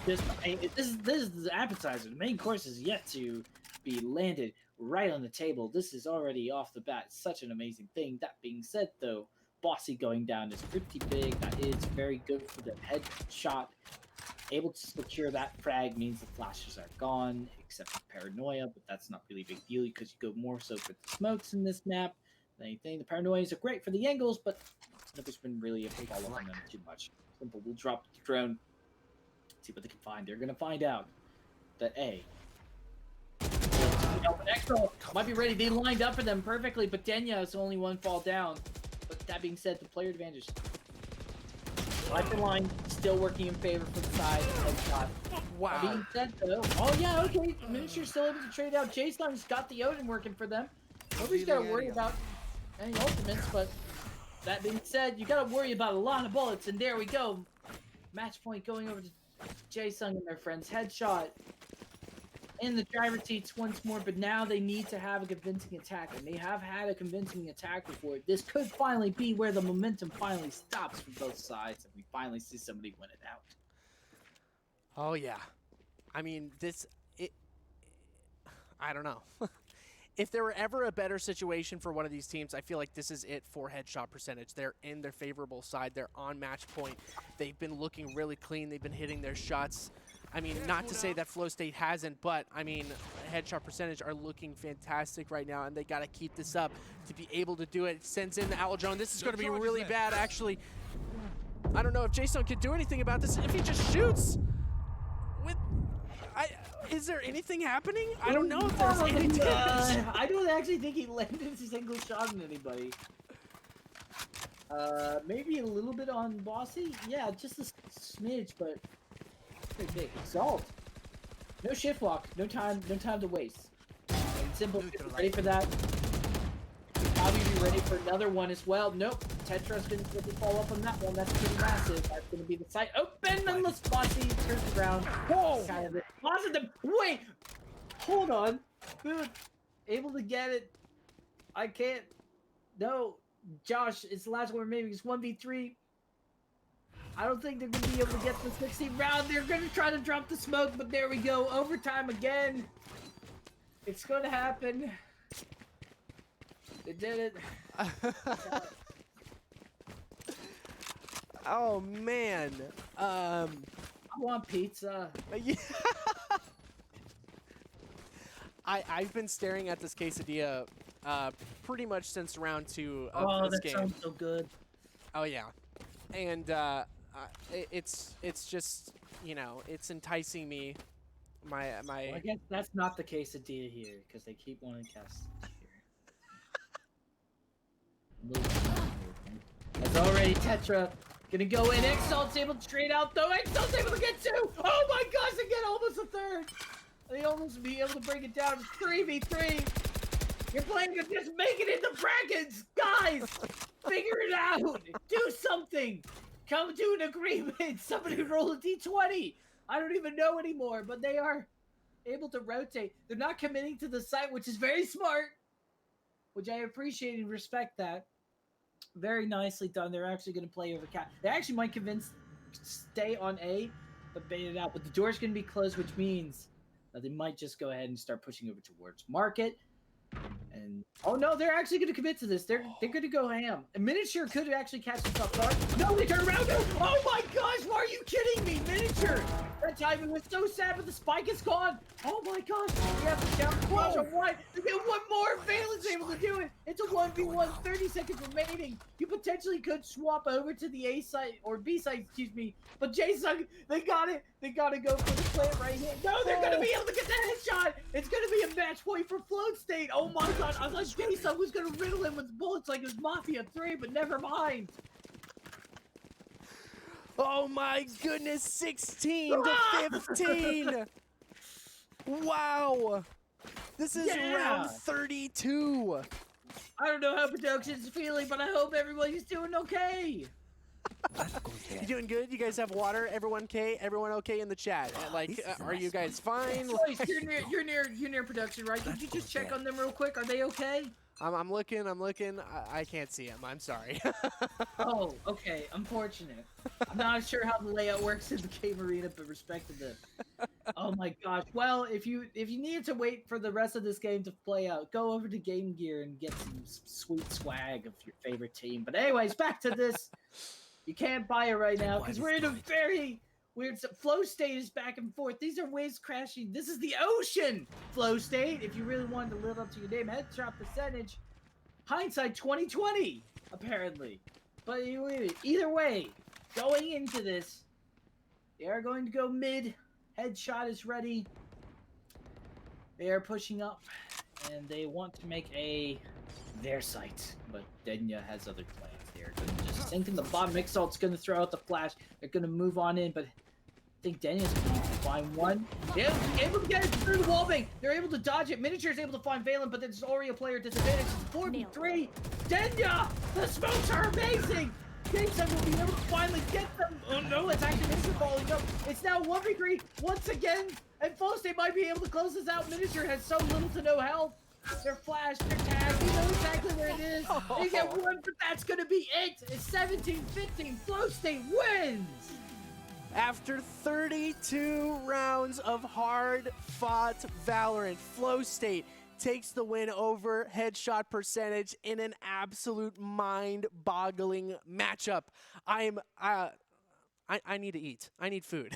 is this is the appetizer. The main course is yet to be landed right on the table. This is already off the bat such an amazing thing. That being said, though, Bossy going down is pretty big. That is very good for the headshot. Able to secure that frag means the flashes are gone, except for Paranoia, but that's not really a big deal because you go more so for the smokes in this map than anything. The Paranoias are great for the angles, but nobody's been really able to follow on them too much. Simple, we'll drop the drone, see what they can find. They're going to find out that A. Exo might be ready. They lined up for them perfectly, but Denya is the only one fall down. But that being said, the player advantage. Lifeline line still working in favor for the side. Headshot. Wow. That being said, though, oh yeah, okay. Miniature's still able to trade out. J-Stun's got the Odin working for them. Nobody's got to worry about any ultimates, but that being said, you got to worry about a lot of bullets, and there we go. Match point going over to J-Sung and their friends. Headshot in the driver's seats once more, but now they need to have a convincing attack, and they have had a convincing attack before. This could finally be where the momentum finally stops for both sides, and we finally see somebody win it out. Oh, yeah. I mean, I don't know. If there were ever a better situation for one of these teams, I feel like this is it for headshot percentage. They're in their favorable side. They're on match point. They've been looking really clean. They've been hitting their shots. I mean, not to say that Flow State hasn't, but, I mean, headshot percentage are looking fantastic right now, and they got to keep this up to be able to do it. Sends in the Owl Drone. This is going to be really bad, actually. I don't know if Jason can do anything about this. If he just shoots with... Is there anything happening? I don't know if there's any damage. I don't actually think he landed a single shot on anybody. Maybe a little bit on Bossy? Yeah, just a smidge, but pretty big. Exalt. No shift walk. No time to waste. And Simple, ready for that. Probably be ready for another one as well. Nope. Tetra's going to follow up on that one. That's pretty massive. That's going to be the site open unless Bossy turns around. Whoa! Kind of positive. Wait! Hold on. Dude, able to get it. I can't. No. Josh, it's the last one remaining. It's 1v3. I don't think they're going to be able to get the 16th round. They're going to try to drop the smoke, but there we go. Overtime again. It's going to happen. They did it. Oh, man. I want pizza. Yeah. I've been staring at this quesadilla pretty much since round 2 of this game. Oh, that sounds so good. Oh, yeah. And it's just, you know, it's enticing me. Well, I guess that's not the quesadilla here, because they keep wanting to cast here. That's already Tetra. Gonna go in. Exalt's able to trade out, though. Exalt's able to get 2. Oh my gosh, again, almost a third. They almost be able to break it down. 3v3. You're playing to just make it into brackets. Guys, figure it out. Do something. Come to an agreement. Somebody roll a d20. I don't even know anymore, but they are able to rotate. They're not committing to the site, which is very smart, which I appreciate and respect that. Very nicely done. They're actually going to play over cat. They actually might convince stay on A, but bait it out. But the door's going to be closed, which means that they might just go ahead and start pushing over towards market. And oh no, they're actually going to commit to this. They're going to go ham. A Miniature could actually catch this off guard. No, they turn around. Oh my gosh, why are you kidding me, Miniature? That timing was so sad, but the spike is gone. Oh my gosh, we have to down close on one. They get one more. Valen's able to do it. It's a 1v1, 30 seconds remaining. You potentially could swap over to the A side or B side, excuse me. But Jason, they got it. They got to go for the plant right here. No, they're going to be able to get the headshot. It's going to be a match point for Float State. Oh my god, I was like, Jason was going to riddle him with bullets like it was Mafia 3, but never mind. Oh my goodness, 16 to 15. Wow. This is round 32. I don't know how production's feeling, but I hope everybody's doing okay. You doing good? You guys have water? Everyone okay? Everyone okay in the chat? Are you guys fine? Boys, you're near production, right? Could you just check on them real quick? Are they okay? I'm looking. I can't see him. I'm sorry. Oh, okay. Unfortunate. I'm not sure how the layout works in the game arena, but respect to them. Oh my gosh. Well, if you need to wait for the rest of this game to play out, go over to Game Gear and get some sweet swag of your favorite team. But anyways, back to this. You can't buy it right now because we're in a very weird. Flow state is back and forth. These are waves crashing. This is the ocean flow state. If you really wanted to live up to your name, headshot percentage, hindsight 2020 apparently. But either way, going into this, they are going to go mid. Headshot is ready. They are pushing up, and they want to make their site. But Denya has other plans. They're going to just sink in the bottom. Mixalt's going to throw out the flash. They're going to move on in, but I think Denya's going to find one. They're able to get it through the wall bank. They're able to dodge it. Miniature's able to find Valen, but there's already a player disadvantage. It's 4v3. Denya! The smokes are amazing! Jason will be able to finally get them. Oh no, it's actually Miniature falling up. It's now 1v3 once again, and Flow State might be able to close this out. Miniature has so little to no health. They're flashed, they're tagged, you know exactly where it is. They get one, but that's going to be it. It's 17-15. Flow State wins. After 32 rounds of hard-fought Valorant, Flow State takes the win over Headshot Percentage in an absolute mind-boggling matchup. I need to eat. I need food.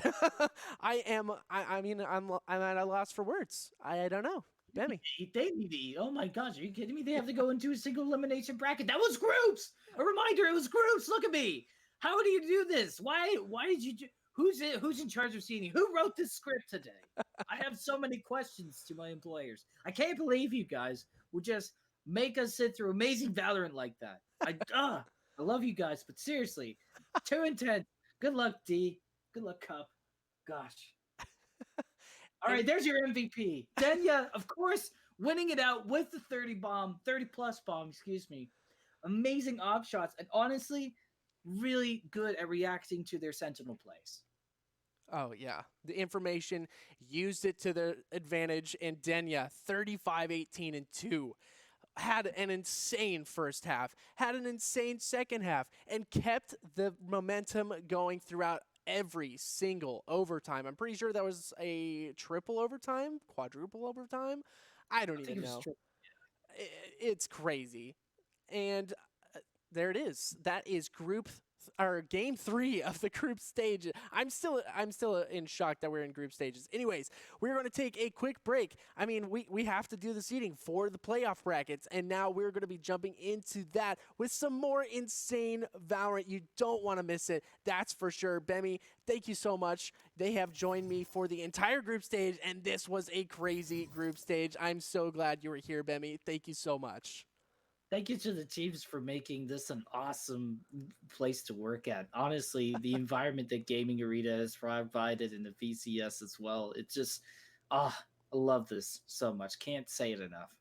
I'm at a loss for words. I don't know. Bemmy. They need to eat. Oh my gosh, are you kidding me? They have to go into a single elimination bracket. That was groups. A reminder, it was groups. Look at me. How do you do this? Why did you do? Who's in charge of seating? Who wrote this script today? I have so many questions to my employers. I can't believe you guys would just make us sit through amazing Valorant like that. I love you guys, but seriously, 2 and 10. Good luck, D. Good luck, Cup. Gosh. All right, there's your MVP. Denya, of course, winning it out with the 30-plus bomb, excuse me. Amazing op shots, and honestly, really good at reacting to their sentinel plays. Oh, yeah. The information used it to their advantage, and Denya, 35-18 and 2. Had an insane first half, had an insane second half, and kept the momentum going throughout every single overtime. I'm pretty sure that was a triple overtime, quadruple overtime. I don't even know. It's crazy. And there it is. That is game 3 of the group stage. I'm still in shock that we're in group stages. Anyways, we're going to take a quick break. I mean, we have to do the seeding for the playoff brackets, and now we're going to be jumping into that with some more insane Valorant. You don't want to miss it. That's for sure. Bemmy, thank you so much. They have joined me for the entire group stage, and this was a crazy group stage. I'm so glad you were here, Bemmy. Thank you so much. Thank you to the teams for making this an awesome place to work at. Honestly, the environment that Gaming Arena has provided in the VCS as well. It's just, I love this so much. Can't say it enough.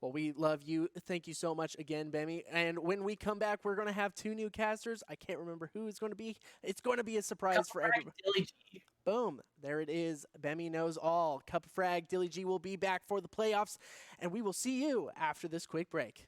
Well, we love you. Thank you so much again, Bemmy. And when we come back, we're going to have 2 new casters. I can't remember who it's going to be. It's going to be a surprise for everybody. Boom. There it is. Bemmy knows all. Cup of Frag, Dilly G will be back for the playoffs. And we will see you after this quick break.